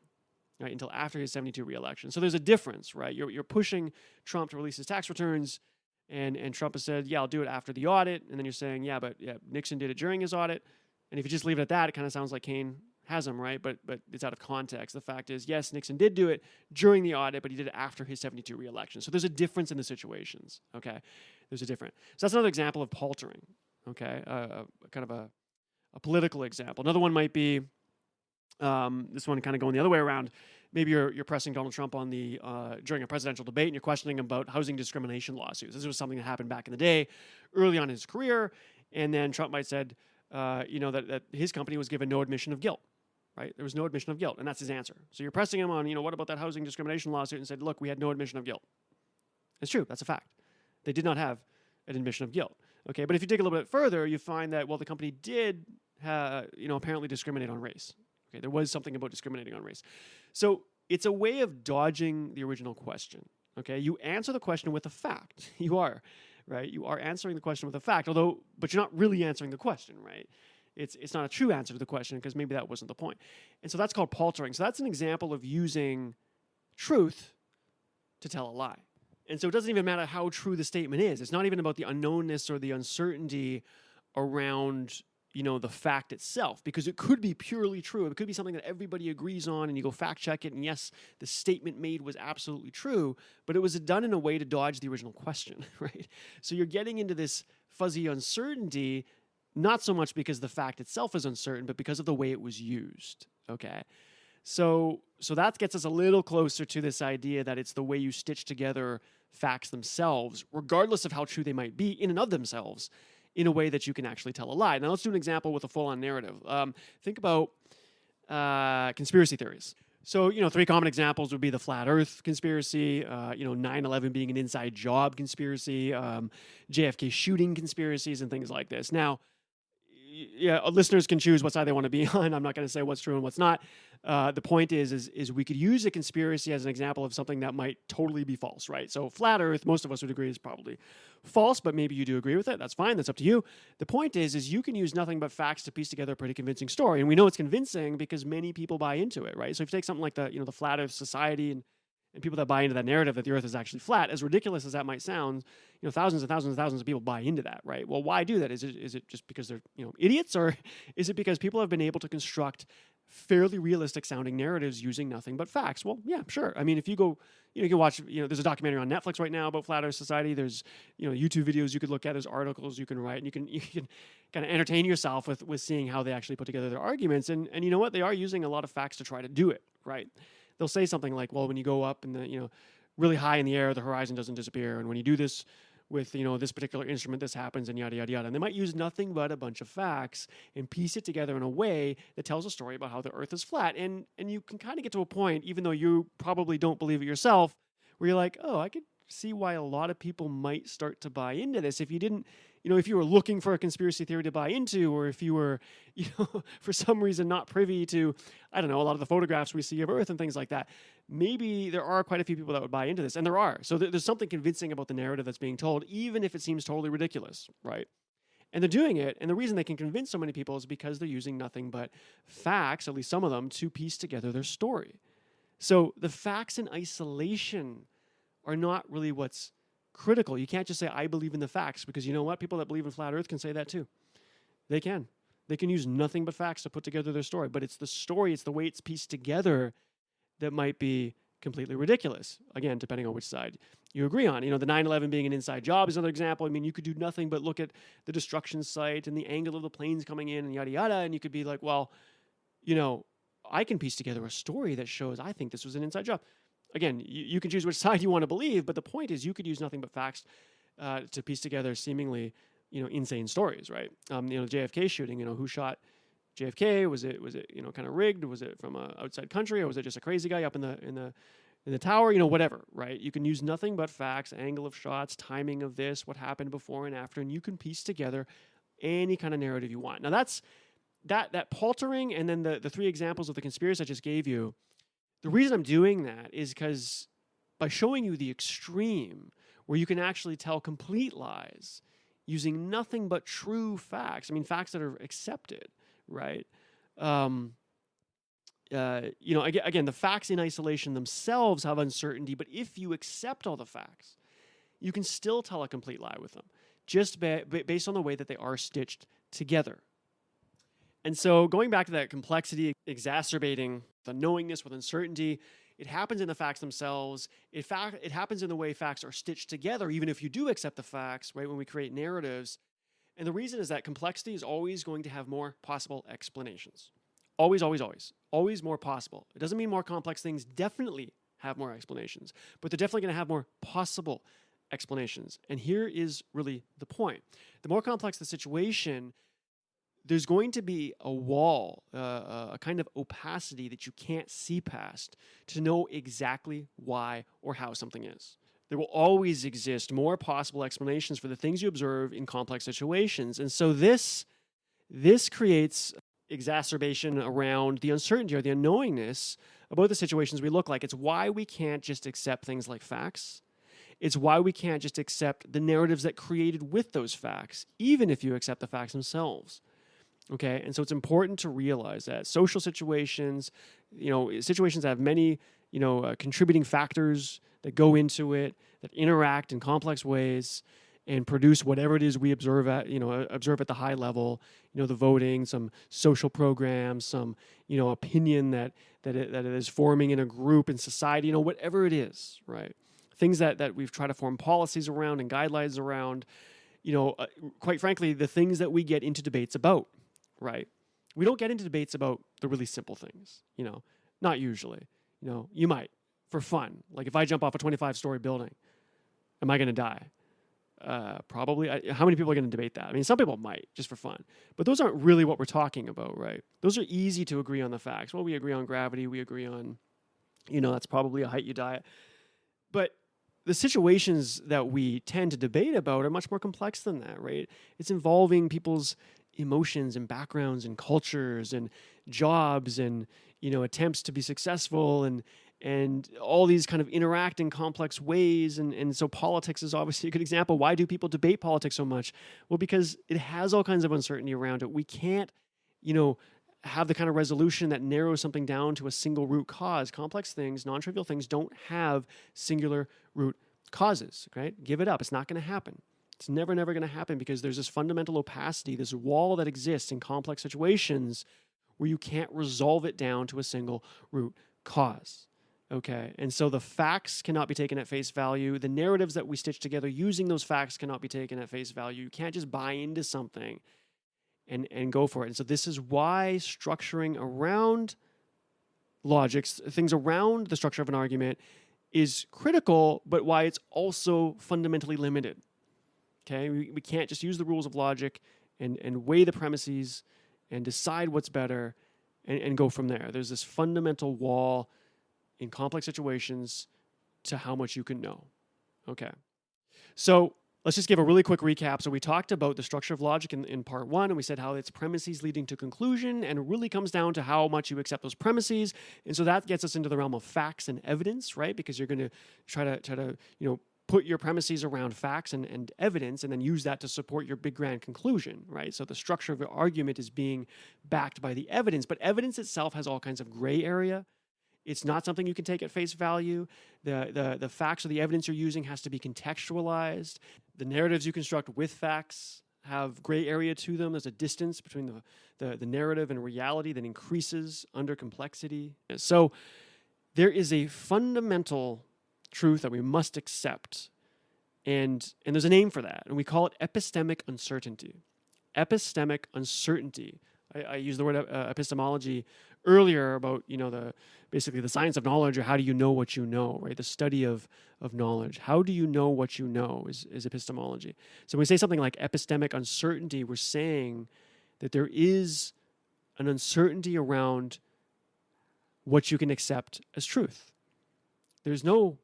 Right, until after his 72 re-election. So there's a difference, right? You're pushing Trump to release his tax returns, and Trump has said, yeah, I'll do it after the audit. And then you're saying, but Nixon did it during his audit. And if you just leave it at that, it kind of sounds like Kaine has him, right? But it's out of context. The fact is, yes, Nixon did do it during the audit, but he did it after his 72 re-election. So there's a difference in the situations, okay? There's a difference. So that's another example of paltering, okay? Kind of a political example. Another one might be, this one kind of going the other way around. Maybe you're pressing Donald Trump on during a presidential debate, and you're questioning him about housing discrimination lawsuits. This was something that happened back in the day, early on in his career, and then Trump might have said, that his company was given no admission of guilt, right? There was no admission of guilt, and that's his answer. So you're pressing him on, what about that housing discrimination lawsuit, and said, look, we had no admission of guilt. It's true. That's a fact. They did not have an admission of guilt. Okay, but if you dig a little bit further, you find that, well, the company did, apparently discriminate on race. Okay, there was something about discriminating on race. So it's a way of dodging the original question. Okay, you answer the question with a fact. You are, right? You are answering the question with a fact, but you're not really answering the question, right? It's not a true answer to the question because maybe that wasn't the point. And so that's called paltering. So that's an example of using truth to tell a lie. And so it doesn't even matter how true the statement is. It's not even about the unknownness or the uncertainty around the fact itself, because it could be purely true. It could be something that everybody agrees on and you go fact check it. And yes, the statement made was absolutely true, but it was done in a way to dodge the original question, right? So you're getting into this fuzzy uncertainty, not so much because the fact itself is uncertain, but because of the way it was used. Okay. So that gets us a little closer to this idea that it's the way you stitch together facts themselves, regardless of how true they might be in and of themselves, in a way that you can actually tell a lie. Now, let's do an example with a full-on narrative. Think about conspiracy theories. So, three common examples would be the flat Earth conspiracy, 9/11 being an inside job conspiracy, JFK shooting conspiracies, and things like this. Now, listeners can choose what side they want to be on. I'm not going to say what's true and what's not. The point is we could use a conspiracy as an example of something that might totally be false, right? So flat Earth, most of us would agree is probably false, but maybe you do agree with it. That's fine. That's up to you. The point is you can use nothing but facts to piece together a pretty convincing story. And we know it's convincing because many people buy into it, right? So if you take something like the flat Earth society and people that buy into that narrative that the Earth is actually flat, as ridiculous as that might sound, thousands and thousands and thousands of people buy into that, right? Well, why do that? Is it just because they're idiots, or is it because people have been able to construct fairly realistic sounding narratives using nothing but facts. Well, yeah, sure. I mean, if you go, you can watch, there's a documentary on Netflix right now about Flat Earth Society. There's, YouTube videos you could look at, there's articles you can write, and you can kind of entertain yourself with seeing how they actually put together their arguments. And you know what? They are using a lot of facts to try to do it, right? They'll say something like, well, when you go up in the, really high in the air, the horizon doesn't disappear. And when you do this with, this particular instrument, this happens, and yada, yada, yada. And they might use nothing but a bunch of facts and piece it together in a way that tells a story about how the earth is flat. And you can kind of get to a point, even though you probably don't believe it yourself, where you're like, oh, I could see why a lot of people might start to buy into this. If you didn't, if you were looking for a conspiracy theory to buy into, or if you were, for some reason not privy to, I don't know, a lot of the photographs we see of Earth and things like that, maybe there are quite a few people that would buy into this. And there are. So there's something convincing about the narrative that's being told, even if it seems totally ridiculous, right? And they're doing it. And the reason they can convince so many people is because they're using nothing but facts, at least some of them, to piece together their story. So the facts in isolation are not really what's critical. You can't just say, I believe in the facts, because you know what? People that believe in flat Earth can say that too. They can. They can use nothing but facts to put together their story. But it's the story, it's the way it's pieced together that might be completely ridiculous. Again, depending on which side you agree on. The 9/11 being an inside job is another example. I mean, you could do nothing but look at the destruction site and the angle of the planes coming in and yada, yada, and you could be like, well, I can piece together a story that shows I think this was an inside job. Again, you can choose which side you want to believe, but the point is you could use nothing but facts to piece together seemingly, insane stories, right? The JFK shooting, who shot JFK? Was it kind of rigged? Was it from an outside country, or was it just a crazy guy up in the tower? Whatever, right? You can use nothing but facts, angle of shots, timing of this, what happened before and after, and you can piece together any kind of narrative you want. Now that's that paltering, and then the three examples of the conspiracy I just gave you. The reason I'm doing that is because by showing you the extreme where you can actually tell complete lies using nothing but true facts, facts that are accepted, right? Again, the facts in isolation themselves have uncertainty, but if you accept all the facts, you can still tell a complete lie with them, just based on the way that they are stitched together. And so going back to that complexity, exacerbating the knowingness with uncertainty, it happens in the facts themselves. In fact, it happens in the way facts are stitched together, even if you do accept the facts, right, when we create narratives. And the reason is that complexity is always going to have more possible explanations. Always, always, always. Always more possible. It doesn't mean more complex things definitely have more explanations, but they're definitely going to have more possible explanations. And here is really the point. The more complex the situation, there's going to be a wall, a kind of opacity that you can't see past to know exactly why or how something is. There will always exist more possible explanations for the things you observe in complex situations. And so this creates exacerbation around the uncertainty or the unknowingness about the situations we look like. It's why we can't just accept things like facts. It's why we can't just accept the narratives that created with those facts, even if you accept the facts themselves. Okay, and so it's important to realize that social situations, situations that have many, contributing factors that go into it, that interact in complex ways and produce whatever it is we observe at the high level, the voting, some social programs, some, opinion that it is forming in a group in society, whatever it is, right? Things that we've tried to form policies around and guidelines around, quite frankly, the things that we get into debates about. Right? We don't get into debates about the really simple things, not usually. You might, for fun. Like if I jump off a 25-story building, am I going to die? Probably. How many people are going to debate that? Some people might, just for fun. But those aren't really what we're talking about, right? Those are easy to agree on the facts. Well, we agree on gravity. We agree on, that's probably a height you die at. But the situations that we tend to debate about are much more complex than that, right? It's involving people's emotions and backgrounds and cultures and jobs and attempts to be successful and all these kind of interact in complex ways and so politics is obviously a good example. Why do people debate politics so much? Well, because it has all kinds of uncertainty around it. We can't have the kind of resolution that narrows something down to a single root cause. Complex things, non-trivial things don't have singular root causes, right? Give it up. It's not going to happen. It's never going to happen because there's this fundamental opacity, this wall that exists in complex situations where you can't resolve it down to a single root cause. Okay, and so the facts cannot be taken at face value. The narratives that we stitch together using those facts cannot be taken at face value. You can't just buy into something and go for it. And so this is why structuring around logics, things around the structure of an argument, is critical, but why it's also fundamentally limited. Okay, we can't just use the rules of logic and weigh the premises and decide what's better and go from there. There's this fundamental wall in complex situations to how much you can know. Okay. So let's just give a really quick recap. So we talked about the structure of logic in part one, and we said how it's premises leading to conclusion, and it really comes down to how much you accept those premises. And so that gets us into the realm of facts and evidence, right? Because you're going to try to put your premises around facts and evidence, and then use that to support your big grand conclusion, right? So the structure of your argument is being backed by the evidence, but evidence itself has all kinds of gray area. It's not something you can take at face value. The facts or the evidence you're using has to be contextualized. The narratives you construct with facts have gray area to them. There's a distance between the narrative and reality that increases under complexity. So there is a fundamental truth that we must accept, and there's a name for that, and we call it epistemic uncertainty. Epistemic uncertainty. I used the word epistemology earlier about basically the science of knowledge, or how do you know what you know, right? The study of knowledge. How do you know what you know is epistemology. So when we say something like epistemic uncertainty, we're saying that there is an uncertainty around what you can accept as truth. There's no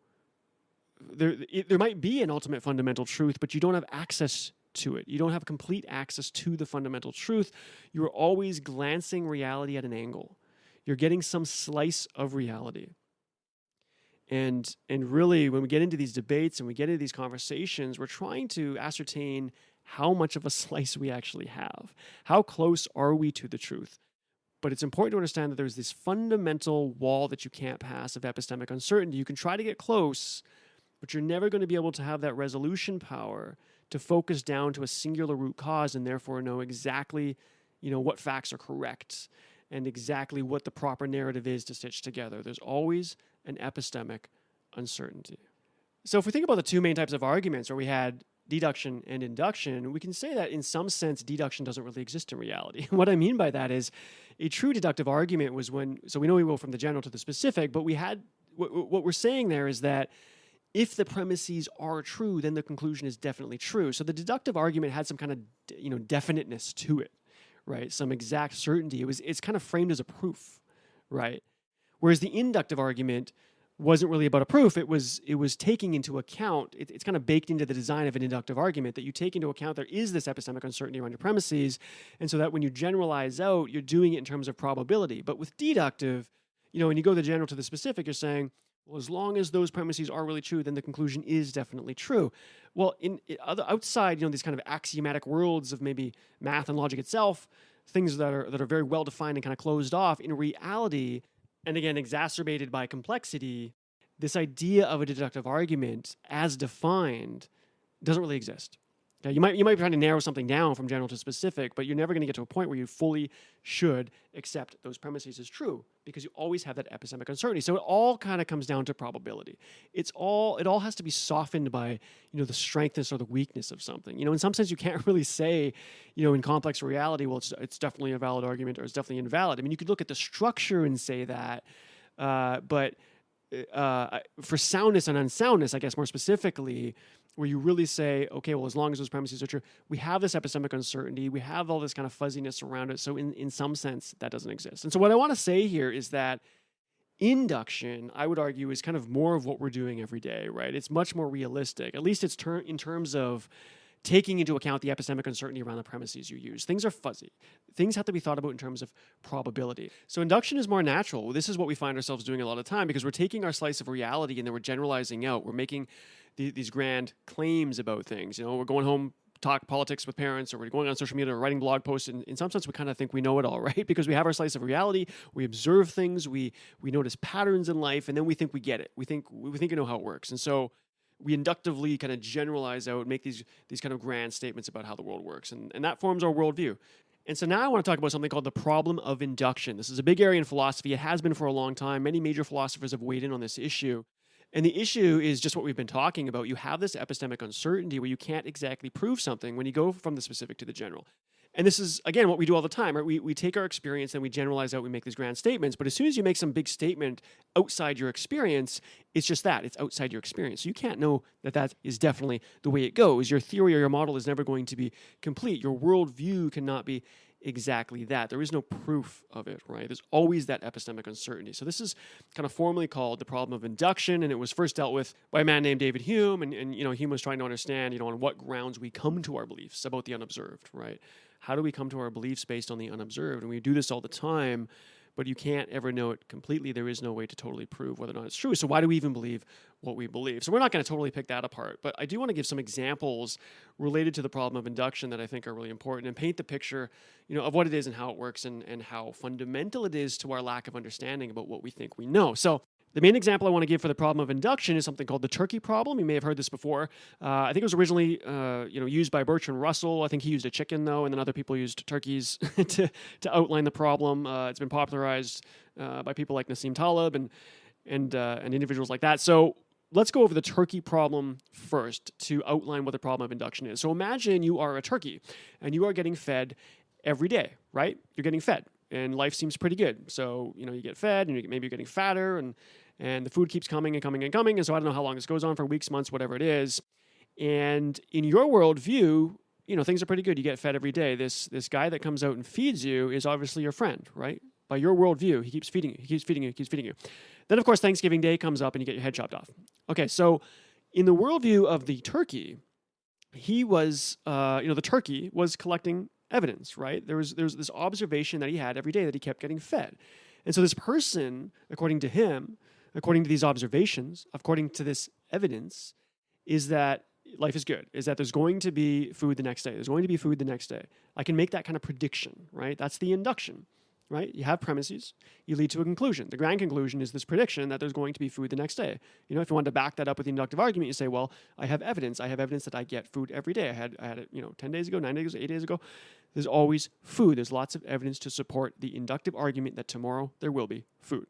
there might be an ultimate fundamental truth, but you don't have access to it. You don't have complete access to the fundamental truth. You're always glancing reality at an angle. You're getting some slice of reality. And really, when we get into these debates and we get into these conversations, we're trying to ascertain how much of a slice we actually have. How close are we to the truth? But it's important to understand that there's this fundamental wall that you can't pass of epistemic uncertainty. You can try to get close, but you're never going to be able to have that resolution power to focus down to a singular root cause and therefore know exactly, what facts are correct and exactly what the proper narrative is to stitch together. There's always an epistemic uncertainty. So if we think about the two main types of arguments where we had deduction and induction, we can say that in some sense, deduction doesn't really exist in reality. What I mean by that is a true deductive argument was so we know we go from the general to the specific, but we had, what we're saying there is that if the premises are true, then the conclusion is definitely true. So the deductive argument had some kind of, definiteness to it, right? Some exact certainty. It's kind of framed as a proof, right? Whereas the inductive argument wasn't really about a proof. It was taking into account, it's kind of baked into the design of an inductive argument that you take into account there is this epistemic uncertainty around your premises, and so that when you generalize out, you're doing it in terms of probability. But with deductive, when you go the general to the specific, you're saying, well, as long as those premises are really true, then the conclusion is definitely true. Well, outside, these kind of axiomatic worlds of maybe math and logic itself, things that are very well defined and kind of closed off, in reality, and again, exacerbated by complexity, this idea of a deductive argument as defined doesn't really exist. Okay, you might be trying to narrow something down from general to specific, but you're never going to get to a point where you fully should accept those premises as true, because you always have that epistemic uncertainty. So it all kind of comes down to probability. It all has to be softened by the strengthness or the weakness of something. In some sense, you can't really say in complex reality, well, it's definitely a valid argument or it's definitely invalid. I mean, you could look at the structure and say that, but for soundness and unsoundness, I guess more specifically, where you really say, okay, well, as long as those premises are true, we have this epistemic uncertainty, we have all this kind of fuzziness around it, so in some sense, that doesn't exist. And so what I want to say here is that induction, I would argue, is kind of more of what we're doing every day, right? It's much more realistic. At least it's in terms of taking into account the epistemic uncertainty around the premises you use. Things are fuzzy. Things have to be thought about in terms of probability. So induction is more natural. This is what we find ourselves doing a lot of the time, because we're taking our slice of reality and then we're generalizing out. We're making these grand claims about things. We're going home, talk politics with parents, or we're going on social media or writing blog posts. And in some sense, we kind of think we know it all, right? Because we have our slice of reality, we observe things, we notice patterns in life, and then we think we get it. We think we know how it works. And so we inductively kind of generalize out, make these kind of grand statements about how the world works. And that forms our worldview. And so now I want to talk about something called the problem of induction. This is a big area in philosophy. It has been for a long time. Many major philosophers have weighed in on this issue. And the issue is just what we've been talking about. You have this epistemic uncertainty where you can't exactly prove something when you go from the specific to the general. And this is, again, what we do all the time, right? We take our experience and we generalize out, we make these grand statements. But as soon as you make some big statement outside your experience, it's just that. It's outside your experience. So you can't know that that is definitely the way it goes. Your theory or your model is never going to be complete. Your worldview cannot be exactly that. There is no proof of it, right? There's always that epistemic uncertainty. So this is kind of formally called the problem of induction, and it was first dealt with by a man named David Hume, and Hume was trying to understand, on what grounds we come to our beliefs about the unobserved, right? How do we come to our beliefs based on the unobserved? And we do this all the time, but you can't ever know it completely. There is no way to totally prove whether or not it's true. So why do we even believe what we believe? So we're not going to totally pick that apart, but I do want to give some examples related to the problem of induction that I think are really important and paint the picture, of what it is and how it works and how fundamental it is to our lack of understanding about what we think we know. So the main example I want to give for the problem of induction is something called the turkey problem. You may have heard this before. I think it was originally, used by Bertrand Russell. I think he used a chicken though, and then other people used turkeys to outline the problem. It's been popularized by people like Nassim Taleb and individuals like that. So let's go over the turkey problem first to outline what the problem of induction is. So imagine you are a turkey and you are getting fed every day, right? You're getting fed. And life seems pretty good. So, you get fed and maybe you're getting fatter and the food keeps coming and coming and coming. And so I don't know how long this goes on, for weeks, months, whatever it is. And in your worldview, things are pretty good. You get fed every day. This guy that comes out and feeds you is obviously your friend, right? By your worldview, he keeps feeding you, he keeps feeding you, he keeps feeding you. Then, of course, Thanksgiving Day comes up and you get your head chopped off. Okay, so in the worldview of the turkey, he was, the turkey was collecting evidence, right? There was this observation that he had every day that he kept getting fed. And so this person, according to him, according to these observations, according to this evidence, is that life is good, is that there's going to be food the next day. There's going to be food the next day. I can make that kind of prediction, right? That's the induction, right? You have premises, you lead to a conclusion. The grand conclusion is this prediction that there's going to be food the next day. If you wanted to back that up with the inductive argument, you say, well, I have evidence. I have evidence that I get food every day. I had it, 10 days ago, 9 days ago, 8 days ago. There's always food. There's lots of evidence to support the inductive argument that tomorrow there will be food.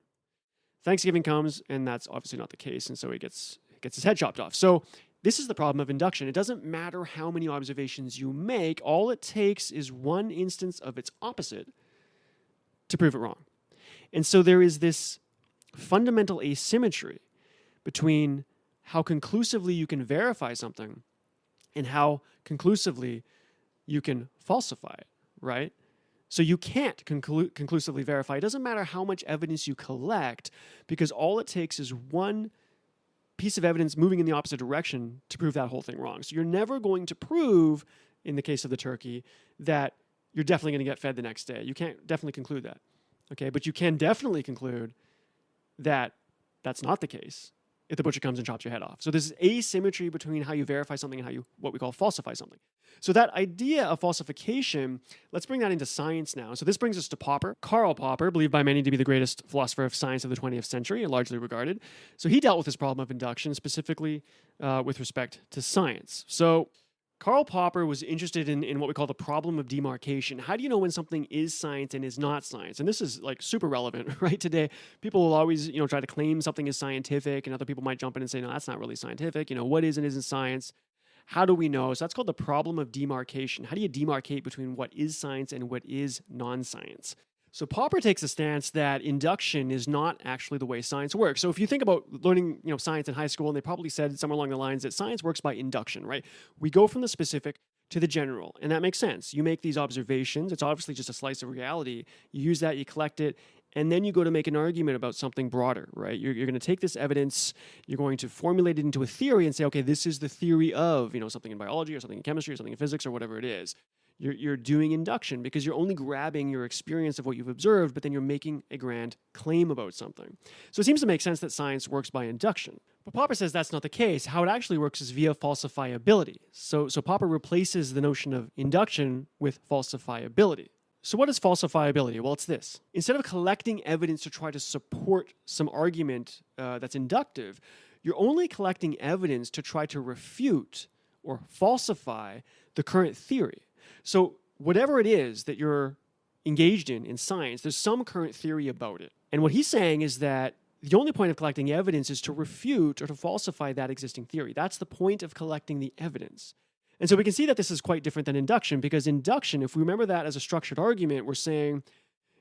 Thanksgiving comes, and that's obviously not the case, and so he gets his head chopped off. So this is the problem of induction. It doesn't matter how many observations you make. All it takes is one instance of its opposite to prove it wrong. And so there is this fundamental asymmetry between how conclusively you can verify something and how conclusively you can falsify it, right? So you can't conclusively verify. It doesn't matter how much evidence you collect, because all it takes is one piece of evidence moving in the opposite direction to prove that whole thing wrong. So you're never going to prove, in the case of the turkey, that you're definitely going to get fed the next day. You can't definitely conclude that, okay? But you can definitely conclude that that's not the case if the butcher comes and chops your head off. So there's asymmetry between how you verify something and how you, what we call, falsify something. So that idea of falsification, let's bring that into science now. So this brings us to Popper. Karl Popper, believed by many to be the greatest philosopher of science of the 20th century, largely regarded. So he dealt with this problem of induction, specifically with respect to science. So Karl Popper was interested in what we call the problem of demarcation. How do you know when something is science and is not science? And this is like super relevant, right? Today, people will always, try to claim something is scientific, and other people might jump in and say, no, that's not really scientific. What is and isn't science? How do we know? So that's called the problem of demarcation. How do you demarcate between what is science and what is non-science? So Popper takes a stance that induction is not actually the way science works. So if you think about learning, science in high school, and they probably said somewhere along the lines that science works by induction, right? We go from the specific to the general, and that makes sense. You make these observations. It's obviously just a slice of reality. You use that, you collect it, and then you go to make an argument about something broader, right? You're going to take this evidence, you're going to formulate it into a theory and say, okay, this is the theory of, something in biology or something in chemistry or something in physics or whatever it is. You're doing induction because you're only grabbing your experience of what you've observed, but then you're making a grand claim about something. So it seems to make sense that science works by induction. But Popper says that's not the case. How it actually works is via falsifiability. So Popper replaces the notion of induction with falsifiability. So what is falsifiability? Well, it's this. Instead of collecting evidence to try to support some argument that's inductive, you're only collecting evidence to try to refute or falsify the current theory. So whatever it is that you're engaged in science, there's some current theory about it. And what he's saying is that the only point of collecting evidence is to refute or to falsify that existing theory. That's the point of collecting the evidence. And so we can see that this is quite different than induction, because induction, if we remember that as a structured argument, we're saying,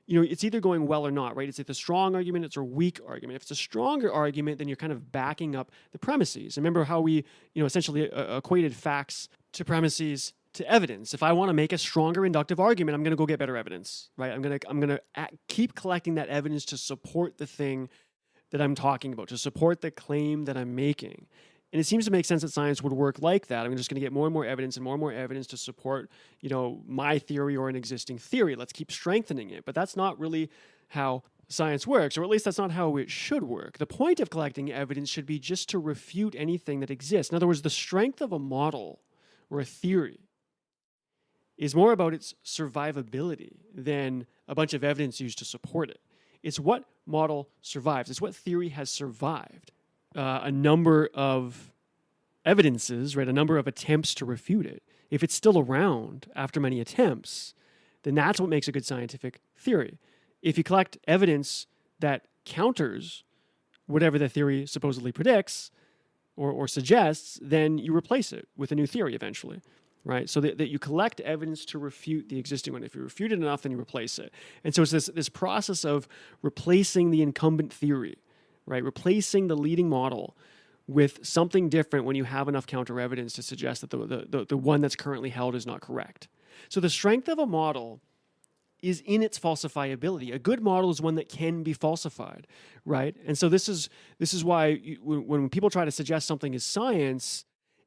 it's either going well or not, right? It's either a strong argument, it's a weak argument. If it's a stronger argument, then you're kind of backing up the premises. Remember how we, essentially equated facts to premises to evidence. If I want to make a stronger inductive argument, I'm going to go get better evidence, right? I'm going to keep collecting that evidence to support the thing that I'm talking about, to support the claim that I'm making. And it seems to make sense that science would work like that. I'm just going to get more and more evidence to support, my theory or an existing theory. Let's keep strengthening it. But that's not really how science works, or at least that's not how it should work. The point of collecting evidence should be just to refute anything that exists. In other words, the strength of a model or a theory is more about its survivability than a bunch of evidence used to support it. It's what model survives. It's what theory has survived. A number of evidences, right? A number of attempts to refute it. If it's still around after many attempts, then that's what makes a good scientific theory. If you collect evidence that counters whatever the theory supposedly predicts or suggests, then you replace it with a new theory eventually, right? So that you collect evidence to refute the existing one. If you refute it enough, then you replace it. And so it's this process of replacing the incumbent theory, right? Replacing the leading model with something different when you have enough counter evidence to suggest that the one that's currently held is not correct. So the strength of a model is in its falsifiability. A good model is one that can be falsified, right? And so this is why when people try to suggest something is science,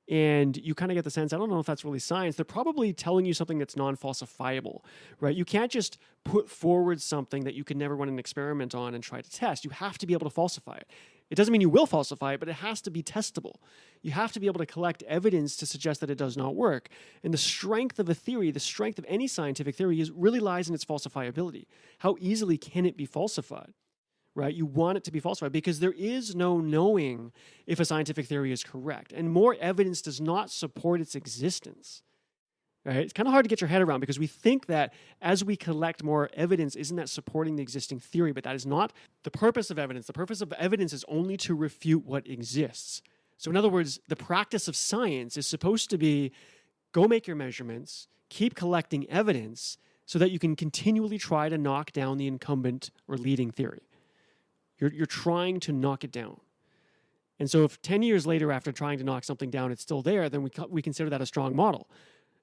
and you kind of get the sense, I don't know if that's really science, they're probably telling you something that's non-falsifiable, right? You can't just put forward something that you can never run an experiment on and try to test. You have to be able to falsify it. It doesn't mean you will falsify it, but it has to be testable. You have to be able to collect evidence to suggest that it does not work. And the strength of a theory, the strength of any scientific theory really lies in its falsifiability. How easily can it be falsified? Right? You want it to be falsified because there is no knowing if a scientific theory is correct. And more evidence does not support its existence. Right? It's kind of hard to get your head around because we think that as we collect more evidence, isn't that supporting the existing theory? But that is not the purpose of evidence. The purpose of evidence is only to refute what exists. So in other words, the practice of science is supposed to be go make your measurements, keep collecting evidence so that you can continually try to knock down the incumbent or leading theory. You're trying to knock it down. And so if 10 years later after trying to knock something down, it's still there, then we consider that a strong model.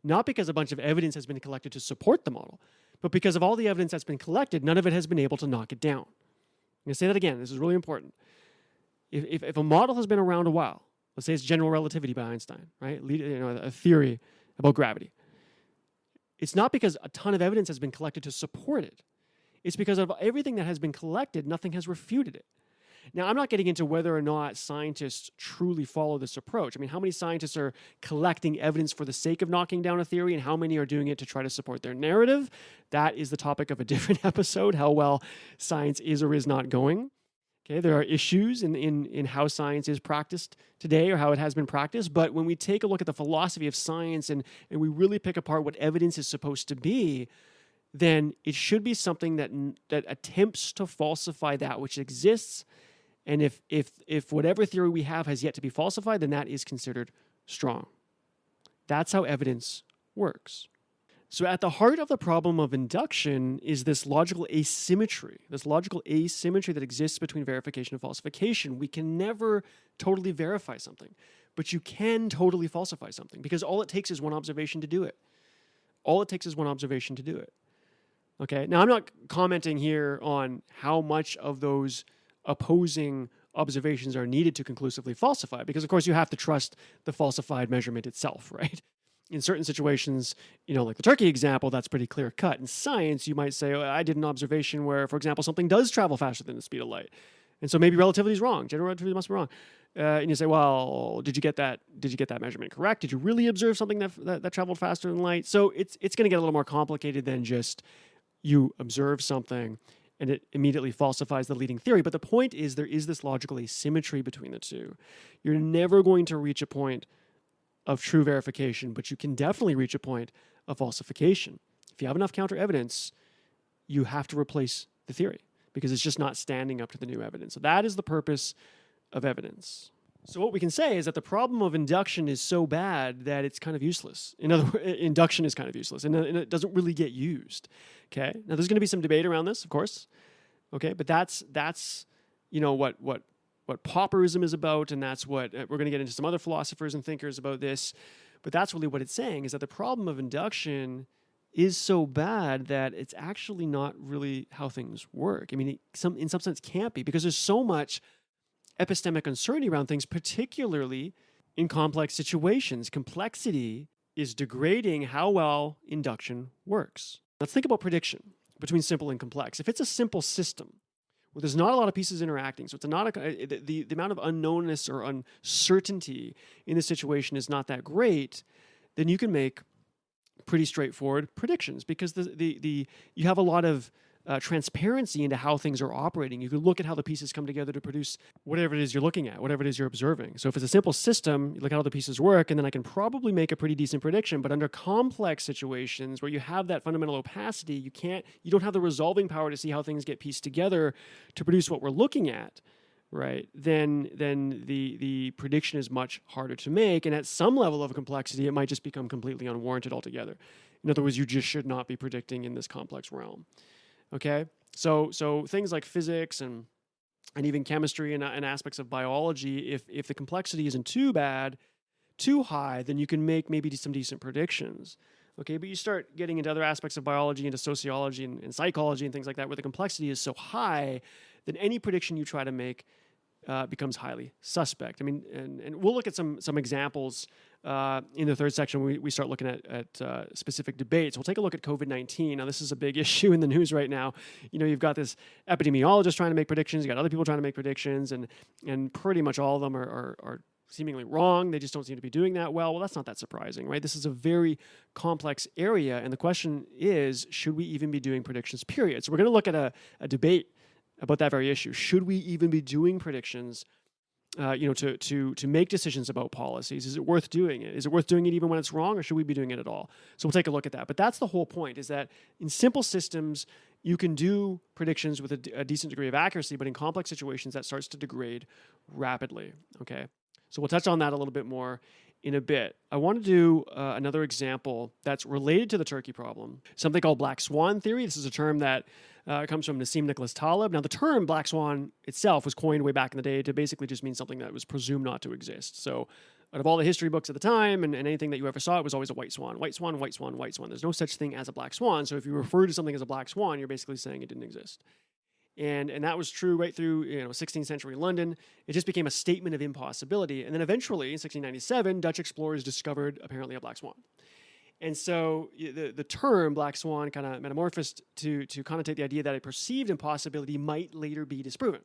Not because a bunch of evidence has been collected to support the model, but because of all the evidence that's been collected, none of it has been able to knock it down. I'm going to say that again. This is really important. If a model has been around a while, let's say it's general relativity by Einstein, right? A theory about gravity. It's not because a ton of evidence has been collected to support it. It's because of everything that has been collected, nothing has refuted it. Now, I'm not getting into whether or not scientists truly follow this approach. I mean, how many scientists are collecting evidence for the sake of knocking down a theory, and how many are doing it to try to support their narrative? That is the topic of a different episode, how well science is or is not going. Okay, there are issues in how science is practiced today or how it has been practiced, but when we take a look at the philosophy of science and we really pick apart what evidence is supposed to be, then it should be something that attempts to falsify that which exists. And if whatever theory we have has yet to be falsified, then that is considered strong. That's how evidence works. So at the heart of the problem of induction is this logical asymmetry that exists between verification and falsification. We can never totally verify something, but you can totally falsify something because all it takes is one observation to do it. Okay, now I'm not commenting here on how much of those opposing observations are needed to conclusively falsify, because of course you have to trust the falsified measurement itself, right? In certain situations, like the turkey example, that's pretty clear cut. In science, you might say, I did an observation where, for example, something does travel faster than the speed of light. And so maybe relativity is wrong. General relativity must be wrong. And you say, well, did you get that measurement correct? Did you really observe something that traveled faster than light? So it's going to get a little more complicated than just you observe something and it immediately falsifies the leading theory. But the point is there is this logical asymmetry between the two. You're never going to reach a point of true verification, but you can definitely reach a point of falsification. if you have enough counter evidence, you have to replace the theory because it's just not standing up to the new evidence. So that is the purpose of evidence. So what we can say is that the problem of induction is so bad that it's kind of useless. In other words, induction is kind of useless, and it doesn't really get used. Okay. Now there's going to be some debate around this, of course. Okay, but that's what pauperism is about, and that's what we're going to get into some other philosophers and thinkers about this. But that's really what it's saying, is that the problem of induction is so bad that it's actually not really how things work. I mean, in some sense can't be, because there's so much epistemic uncertainty around things, particularly in complex situations. Complexity is degrading how well induction works. Let's think about prediction between simple and complex. If it's a simple system where there's not a lot of pieces interacting, so it's not the amount of unknownness or uncertainty in the situation is not that great, then you can make pretty straightforward predictions, because you have a lot of transparency into how things are operating. You can look at how the pieces come together to produce whatever it is you're looking at, whatever it is you're observing. So if it's a simple system, you look at how the pieces work, and then I can probably make a pretty decent prediction. But under complex situations where you have that fundamental opacity, you don't have the resolving power to see how things get pieced together to produce what we're looking at, right? Then the prediction is much harder to make, and at some level of complexity, it might just become completely unwarranted altogether. In other words, you just should not be predicting in this complex realm. Okay, so things like physics and even chemistry and aspects of biology, if the complexity isn't too bad, too high, then you can make maybe some decent predictions. Okay, but you start getting into other aspects of biology, into sociology and psychology and things like that, where the complexity is so high, then any prediction you try to make becomes highly suspect. I mean, and we'll look at some examples in the third section. We start looking at specific debates. We'll take a look at COVID-19. Now, this is a big issue in the news right now. You've got this epidemiologist trying to make predictions. You got other people trying to make predictions, and pretty much all of them are seemingly wrong. They just don't seem to be doing that well. Well, that's not that surprising, right? This is a very complex area, and the question is, should we even be doing predictions, period? So we're going to look at a debate about that very issue. Should we even be doing predictions, to make decisions about policies? Is it worth doing it? Is it worth doing it even when it's wrong, or should we be doing it at all? So we'll take a look at that. But that's the whole point, is that in simple systems, you can do predictions with a decent degree of accuracy, but in complex situations, that starts to degrade rapidly, okay? So we'll touch on that a little bit more in a bit. I want to do another example that's related to the turkey problem, something called black swan theory. This is a term that comes from Nassim Nicholas Taleb. Now, the term black swan itself was coined way back in the day to basically just mean something that was presumed not to exist. So out of all the history books at the time and anything that you ever saw, it was always a white swan, white swan, white swan, white swan. There's no such thing as a black swan. So if you refer to something as a black swan, you're basically saying it didn't exist. And that was true right through 16th century London. It just became a statement of impossibility. And then eventually, in 1697, Dutch explorers discovered apparently a black swan. And so the term black swan kind of metamorphosed to connotate the idea that a perceived impossibility might later be disproven.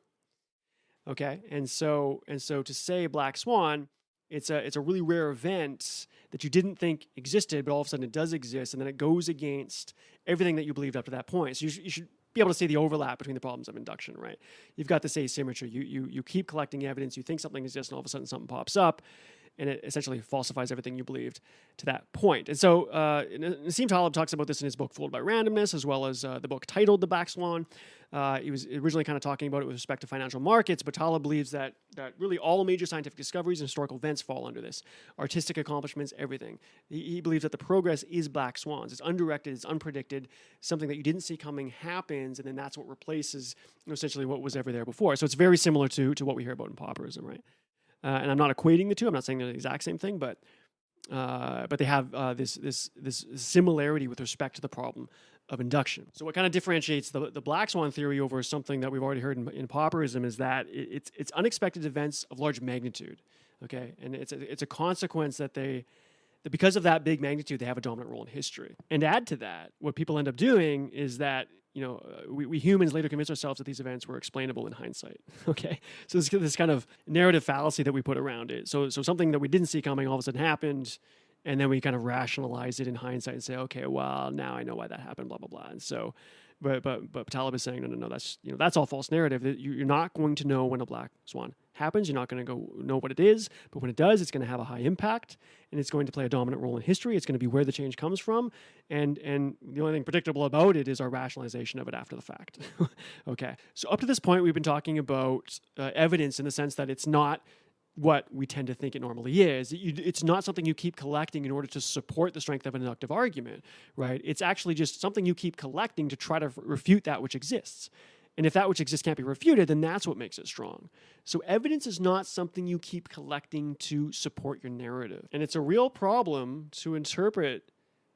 Okay, and so to say black swan, it's a really rare event that you didn't think existed, but all of a sudden it does exist, and then it goes against everything that you believed up to that point. So you should be able to see the overlap between the problems of induction, right? You've got this asymmetry. You keep collecting evidence. You think something exists, and all of a sudden something pops up, and it essentially falsifies everything you believed to that point. And so Nassim Taleb talks about this in his book Fooled by Randomness, as well as the book titled The Black Swan. He was originally kind of talking about it with respect to financial markets, but Taleb believes that really all major scientific discoveries and historical events fall under this. Artistic accomplishments, everything. He believes that the progress is black swans. It's undirected, it's unpredicted. Something that you didn't see coming happens, and then that's what replaces essentially what was ever there before. So it's very similar to what we hear about in pauperism, right? And I'm not equating the two. I'm not saying they're the exact same thing, but they have this similarity with respect to the problem of induction. So what kind of differentiates the black swan theory over something that we've already heard in pauperism is that it's unexpected events of large magnitude. Okay, and it's a consequence that because of that big magnitude, they have a dominant role in history. And to add to that, what people end up doing is that we humans later convince ourselves that these events were explainable in hindsight. Okay, so this kind of narrative fallacy that we put around it. So something that we didn't see coming all of a sudden happened, and then we kind of rationalize it in hindsight and say, okay, well, now I know why that happened, blah blah blah. And so But Taleb is saying, no, that's all false narrative. That you're not going to know when a black swan happens. You're not going to know what it is. But when it does, it's going to have a high impact, and it's going to play a dominant role in history. It's going to be where the change comes from, and the only thing predictable about it is our rationalization of it after the fact. Okay, so up to this point, we've been talking about evidence in the sense that it's not what we tend to think it normally is. It's not something you keep collecting in order to support the strength of an inductive argument, right? It's actually just something you keep collecting to try to refute that which exists. And if that which exists can't be refuted, then that's what makes it strong. So evidence is not something you keep collecting to support your narrative. And it's a real problem to interpret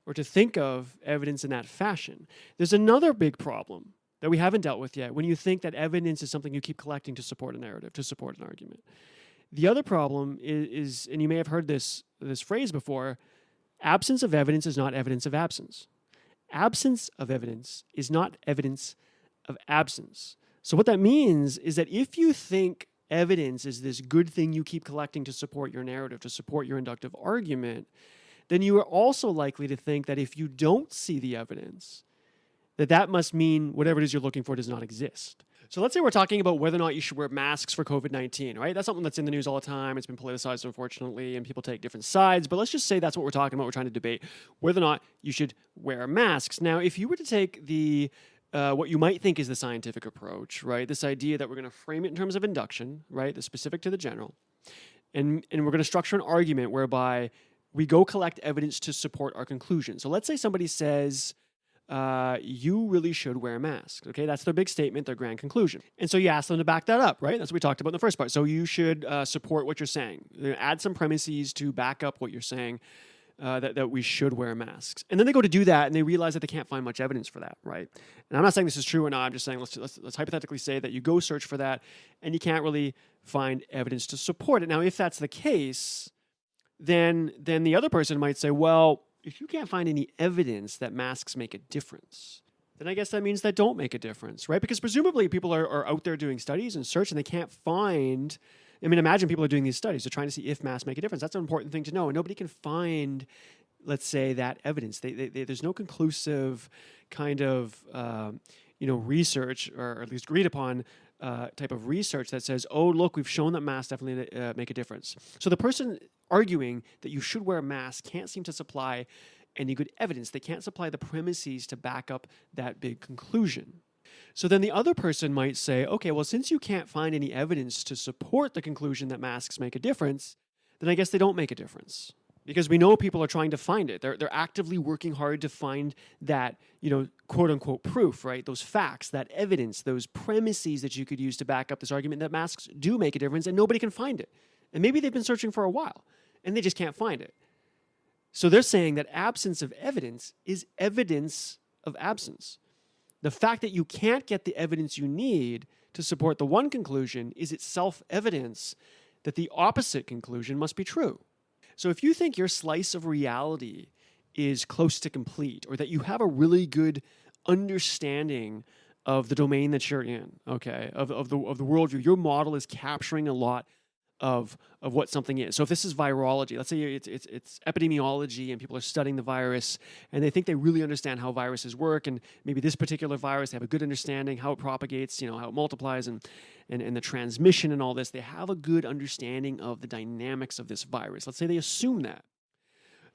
or to think of evidence in that fashion. There's another big problem that we haven't dealt with yet when you think that evidence is something you keep collecting to support a narrative, to support an argument. The other problem is, and you may have heard this phrase before, absence of evidence is not evidence of absence. Absence of evidence is not evidence of absence. So what that means is that if you think evidence is this good thing you keep collecting to support your narrative, to support your inductive argument, then you are also likely to think that if you don't see the evidence, that must mean whatever it is you're looking for does not exist. So let's say we're talking about whether or not you should wear masks for COVID-19, right? That's something that's in the news all the time. It's been politicized, unfortunately, and people take different sides. But let's just say that's what we're talking about. We're trying to debate whether or not you should wear masks. Now, if you were to take the what you might think is the scientific approach, right? This idea that we're going to frame it in terms of induction, right? The specific to the general. And we're going to structure an argument whereby we go collect evidence to support our conclusion. So let's say somebody says, you really should wear masks. Okay, that's their big statement, their grand conclusion. And so you ask them to back that up, right? That's what we talked about in the first part. So you should support what you're saying. Add some premises to back up what you're saying, that we should wear masks. And then they go to do that and they realize that they can't find much evidence for that, right? And I'm not saying this is true or not. I'm just saying let's hypothetically say that you go search for that and you can't really find evidence to support it. Now, if that's the case, then the other person might say, well, if you can't find any evidence that masks make a difference, then I guess that means that don't make a difference, right? Because presumably people are out there doing studies and search and they can't find, I mean, imagine people are doing these studies. They're trying to see if masks make a difference. That's an important thing to know. And nobody can find, let's say, that evidence. There's no conclusive kind of, research, or at least agreed upon type of research that says, oh, look, we've shown that masks definitely make a difference. So the person arguing that you should wear a mask can't seem to supply any good evidence. They can't supply the premises to back up that big conclusion. So then the other person might say, okay, well, since you can't find any evidence to support the conclusion that masks make a difference, then I guess they don't make a difference. Because we know people are trying to find it. They're actively working hard to find that, quote unquote proof, right? Those facts, that evidence, those premises that you could use to back up this argument that masks do make a difference, and nobody can find it. And maybe they've been searching for a while and they just can't find it. So they're saying that absence of evidence is evidence of absence. The fact that you can't get the evidence you need to support the one conclusion is itself evidence that the opposite conclusion must be true. So if you think your slice of reality is close to complete, or that you have a really good understanding of the domain that you're in, okay, of the worldview, your model is capturing a lot of what something is. So if this is virology, let's say it's epidemiology and people are studying the virus and they think they really understand how viruses work, and maybe this particular virus, they have a good understanding how it propagates, how it multiplies and the transmission and all this. They have a good understanding of the dynamics of this virus. Let's say they assume that.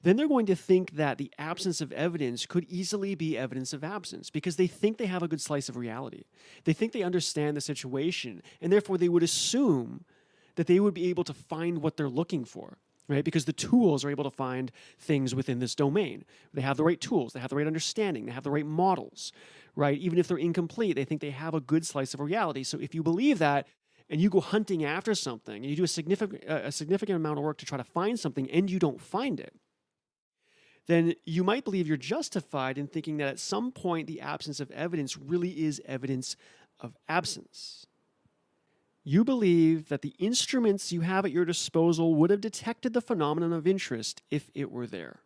Then they're going to think that the absence of evidence could easily be evidence of absence because they think they have a good slice of reality. They think they understand the situation, and therefore they would assume that they would be able to find what they're looking for, right? Because the tools are able to find things within this domain. They have the right tools, they have the right understanding, they have the right models, right? Even if they're incomplete, they think they have a good slice of reality. So if you believe that and you go hunting after something and you do a significant amount of work to try to find something and you don't find it, then you might believe you're justified in thinking that at some point the absence of evidence really is evidence of absence. You believe that the instruments you have at your disposal would have detected the phenomenon of interest if it were there.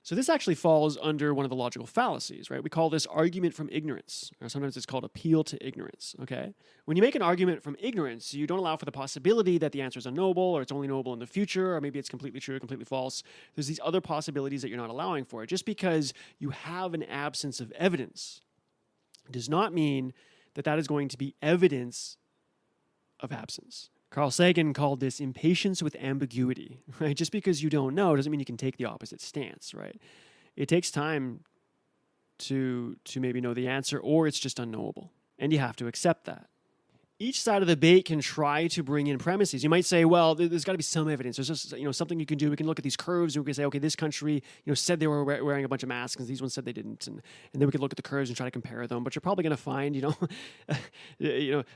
So this actually falls under one of the logical fallacies, right? We call this argument from ignorance, or sometimes it's called appeal to ignorance, okay? When you make an argument from ignorance, you don't allow for the possibility that the answer is unknowable, or it's only knowable in the future, or maybe it's completely true or completely false. There's these other possibilities that you're not allowing for. Just because you have an absence of evidence does not mean that that is going to be evidence of absence. Carl Sagan called this impatience with ambiguity, right? Just because you don't know doesn't mean you can take the opposite stance, right? It takes time to maybe know the answer, or it's just unknowable, and you have to accept that. Each side of the debate can try to bring in premises. You might say, well, there's got to be some evidence. There's just something you can do. We can look at these curves and we can say, okay, this country said they were wearing a bunch of masks and these ones said they didn't. And then we could look at the curves and try to compare them. But you're probably going to find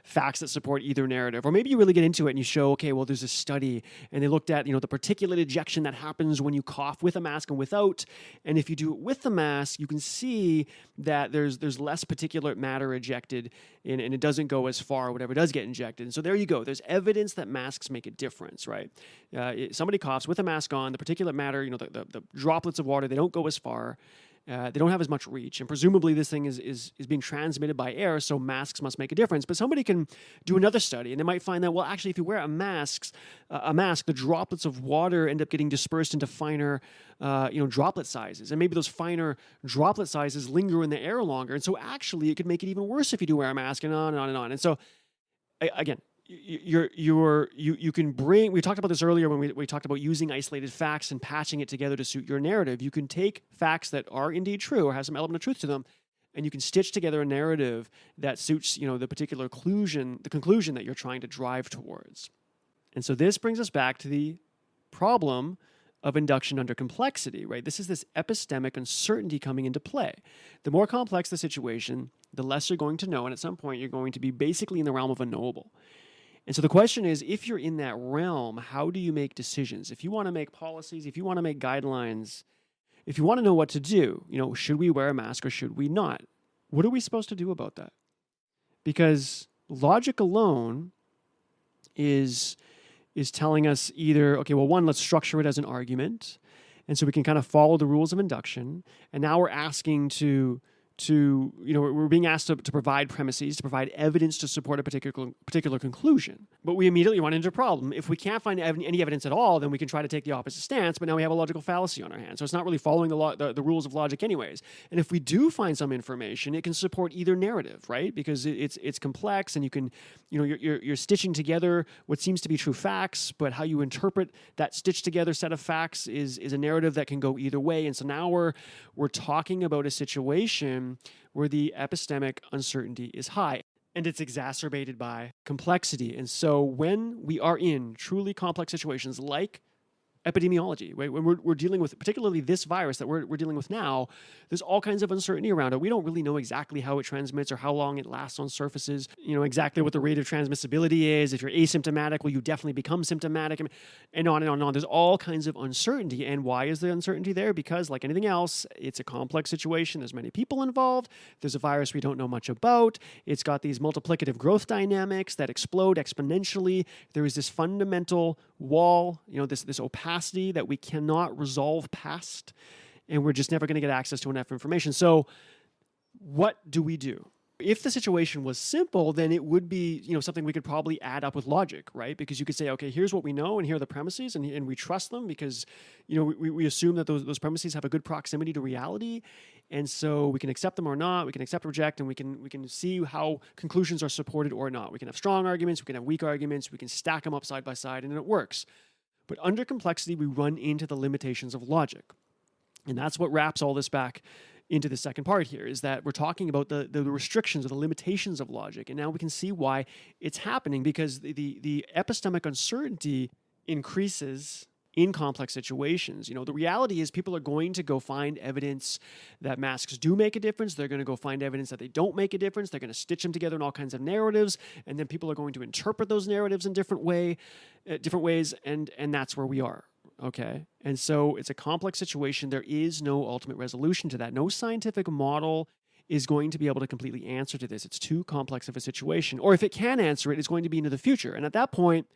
facts that support either narrative. Or maybe you really get into it and you show, okay, well, there's a study and they looked at the particulate ejection that happens when you cough with a mask and without. And if you do it with the mask, you can see that there's less particulate matter ejected and it doesn't go as far, whatever does get injected. And so there you go. There's evidence that masks make a difference, right? Somebody coughs with a mask on, the particulate matter, the droplets of water, they don't go as far. They don't have as much reach. And presumably this thing is being transmitted by air, so masks must make a difference. But somebody can do another study, and they might find that, well, actually, if you wear a mask, the droplets of water end up getting dispersed into finer droplet sizes. And maybe those finer droplet sizes linger in the air longer. And so actually, it could make it even worse if you do wear a mask, and on and on and on. And so again, you can bring, we talked about this earlier when we talked about using isolated facts and patching it together to suit your narrative. You can take facts that are indeed true or have some element of truth to them, and you can stitch together a narrative that suits, the particular conclusion that you're trying to drive towards. And so this brings us back to the problem of induction under complexity, right? This is this epistemic uncertainty coming into play. The more complex the situation, the less you're going to know, and at some point you're going to be basically in the realm of unknowable. And so the question is, if you're in that realm, how do you make decisions? If you want to make policies, if you want to make guidelines, if you want to know what to do, should we wear a mask or should we not? What are we supposed to do about that? Because logic alone is telling us either, okay, well, one, let's structure it as an argument. And so we can kind of follow the rules of induction. And now we're asking we're being asked to provide premises, to provide evidence to support a particular conclusion. But we immediately run into a problem. If we can't find any evidence at all, then we can try to take the opposite stance, but now we have a logical fallacy on our hands. So it's not really following the rules of logic anyways. And if we do find some information, it can support either narrative, right? Because it's complex and you can, you're stitching together what seems to be true facts, but how you interpret that stitched together set of facts is a narrative that can go either way. And so now we're talking about a situation where the epistemic uncertainty is high and it's exacerbated by complexity. And so when we are in truly complex situations like epidemiology, right? When we're dealing with particularly this virus that we're dealing with now, there's all kinds of uncertainty around it. We don't really know exactly how it transmits or how long it lasts on surfaces, exactly what the rate of transmissibility is. If you're asymptomatic, will you definitely become symptomatic? And on and on and on. There's all kinds of uncertainty. And why is the uncertainty there? Because like anything else, it's a complex situation. There's many people involved. There's a virus we don't know much about. It's got these multiplicative growth dynamics that explode exponentially. There is this fundamental wall, this opacity that we cannot resolve past, and we're just never going to get access to enough information. So what do we do? If the situation was simple, then it would be, something we could probably add up with logic, right? Because you could say, okay, here's what we know, and here are the premises, and we trust them because, we assume that those premises have a good proximity to reality, and so we can accept them or not. We can accept or reject, and we can see how conclusions are supported or not. We can have strong arguments, we can have weak arguments, we can stack them up side by side, and it works. But under complexity, we run into the limitations of logic. And that's what wraps all this back into the second part here, is that we're talking about the restrictions or the limitations of logic. And now we can see why it's happening, because the epistemic uncertainty increases in complex situations. The reality is people are going to go find evidence that masks do make a difference. They're going to go find evidence that they don't make a difference. They're going to stitch them together in all kinds of narratives, and then people are going to interpret those narratives in different ways, and that's where we are. Okay? And so it's a complex situation. There is no ultimate resolution to that. No scientific model is going to be able to completely answer to this. It's too complex of a situation. Or if it can answer it, it's going to be into the future. And at that point,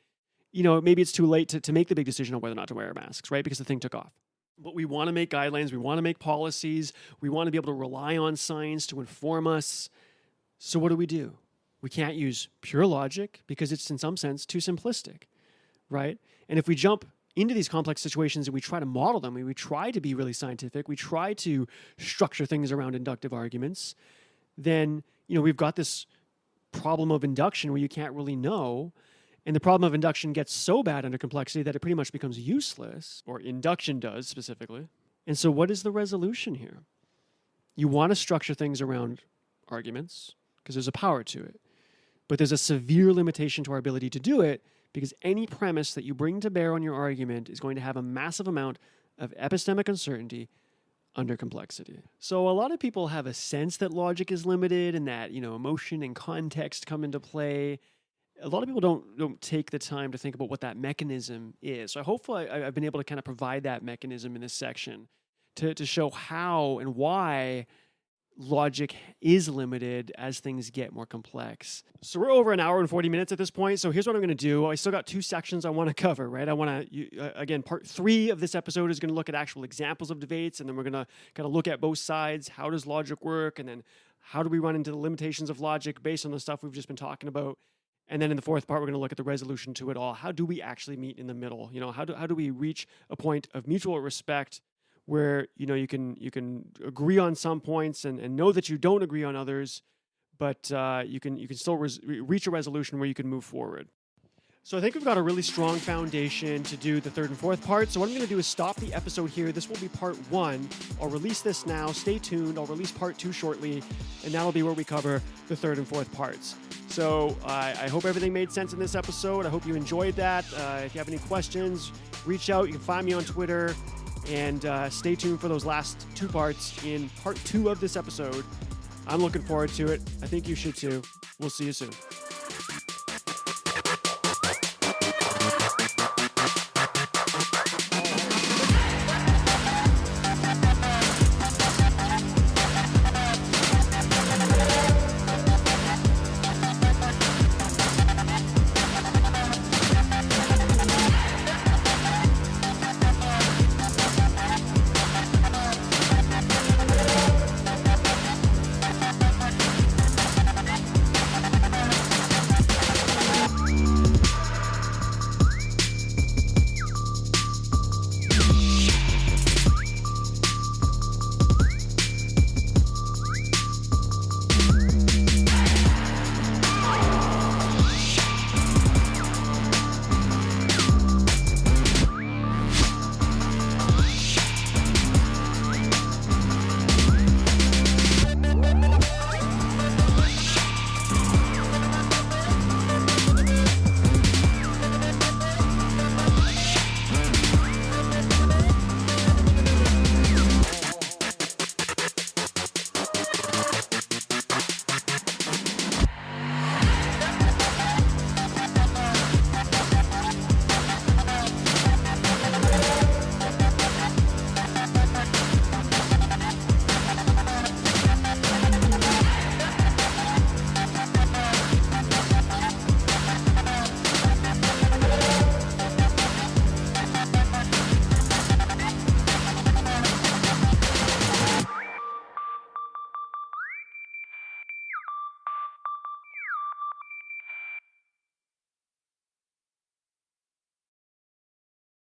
maybe it's too late to make the big decision on whether or not to wear masks, right? Because the thing took off. But we want to make guidelines. We want to make policies. We want to be able to rely on science to inform us. So what do? We can't use pure logic because it's in some sense too simplistic, right? And if we jump into these complex situations and we try to model them, and we try to be really scientific, we try to structure things around inductive arguments, then we've got this problem of induction where you can't really know. And the problem of induction gets so bad under complexity that it pretty much becomes useless, or induction does specifically. And so what is the resolution here? You want to structure things around arguments because there's a power to it. But there's a severe limitation to our ability to do it because any premise that you bring to bear on your argument is going to have a massive amount of epistemic uncertainty under complexity. So a lot of people have a sense that logic is limited and that, emotion and context come into play. A lot of people don't take the time to think about what that mechanism is. So hopefully I've been able to kind of provide that mechanism in this section to show how and why logic is limited as things get more complex. So we're over an hour and 40 minutes at this point. So here's what I'm going to do. I still got 2 sections I want to cover, right? I want to, again, part 3 of this episode is going to look at actual examples of debates. And then we're going to kind of look at both sides. How does logic work? And then how do we run into the limitations of logic based on the stuff we've just been talking about? And then in the 4th part, we're going to look at the resolution to it all. How do we actually meet in the middle? How do we reach a point of mutual respect where you can agree on some points and know that you don't agree on others, but you can still reach a resolution where you can move forward. So I think we've got a really strong foundation to do the 3rd and 4th part. So what I'm going to do is stop the episode here. This will be part 1. I'll release this now. Stay tuned. I'll release part 2 shortly, and that'll be where we cover the 3rd and 4th parts. So I hope everything made sense in this episode. I hope you enjoyed that. If you have any questions, reach out. You can find me on Twitter. And stay tuned for those last 2 parts in part 2 of this episode. I'm looking forward to it. I think you should too. We'll see you soon.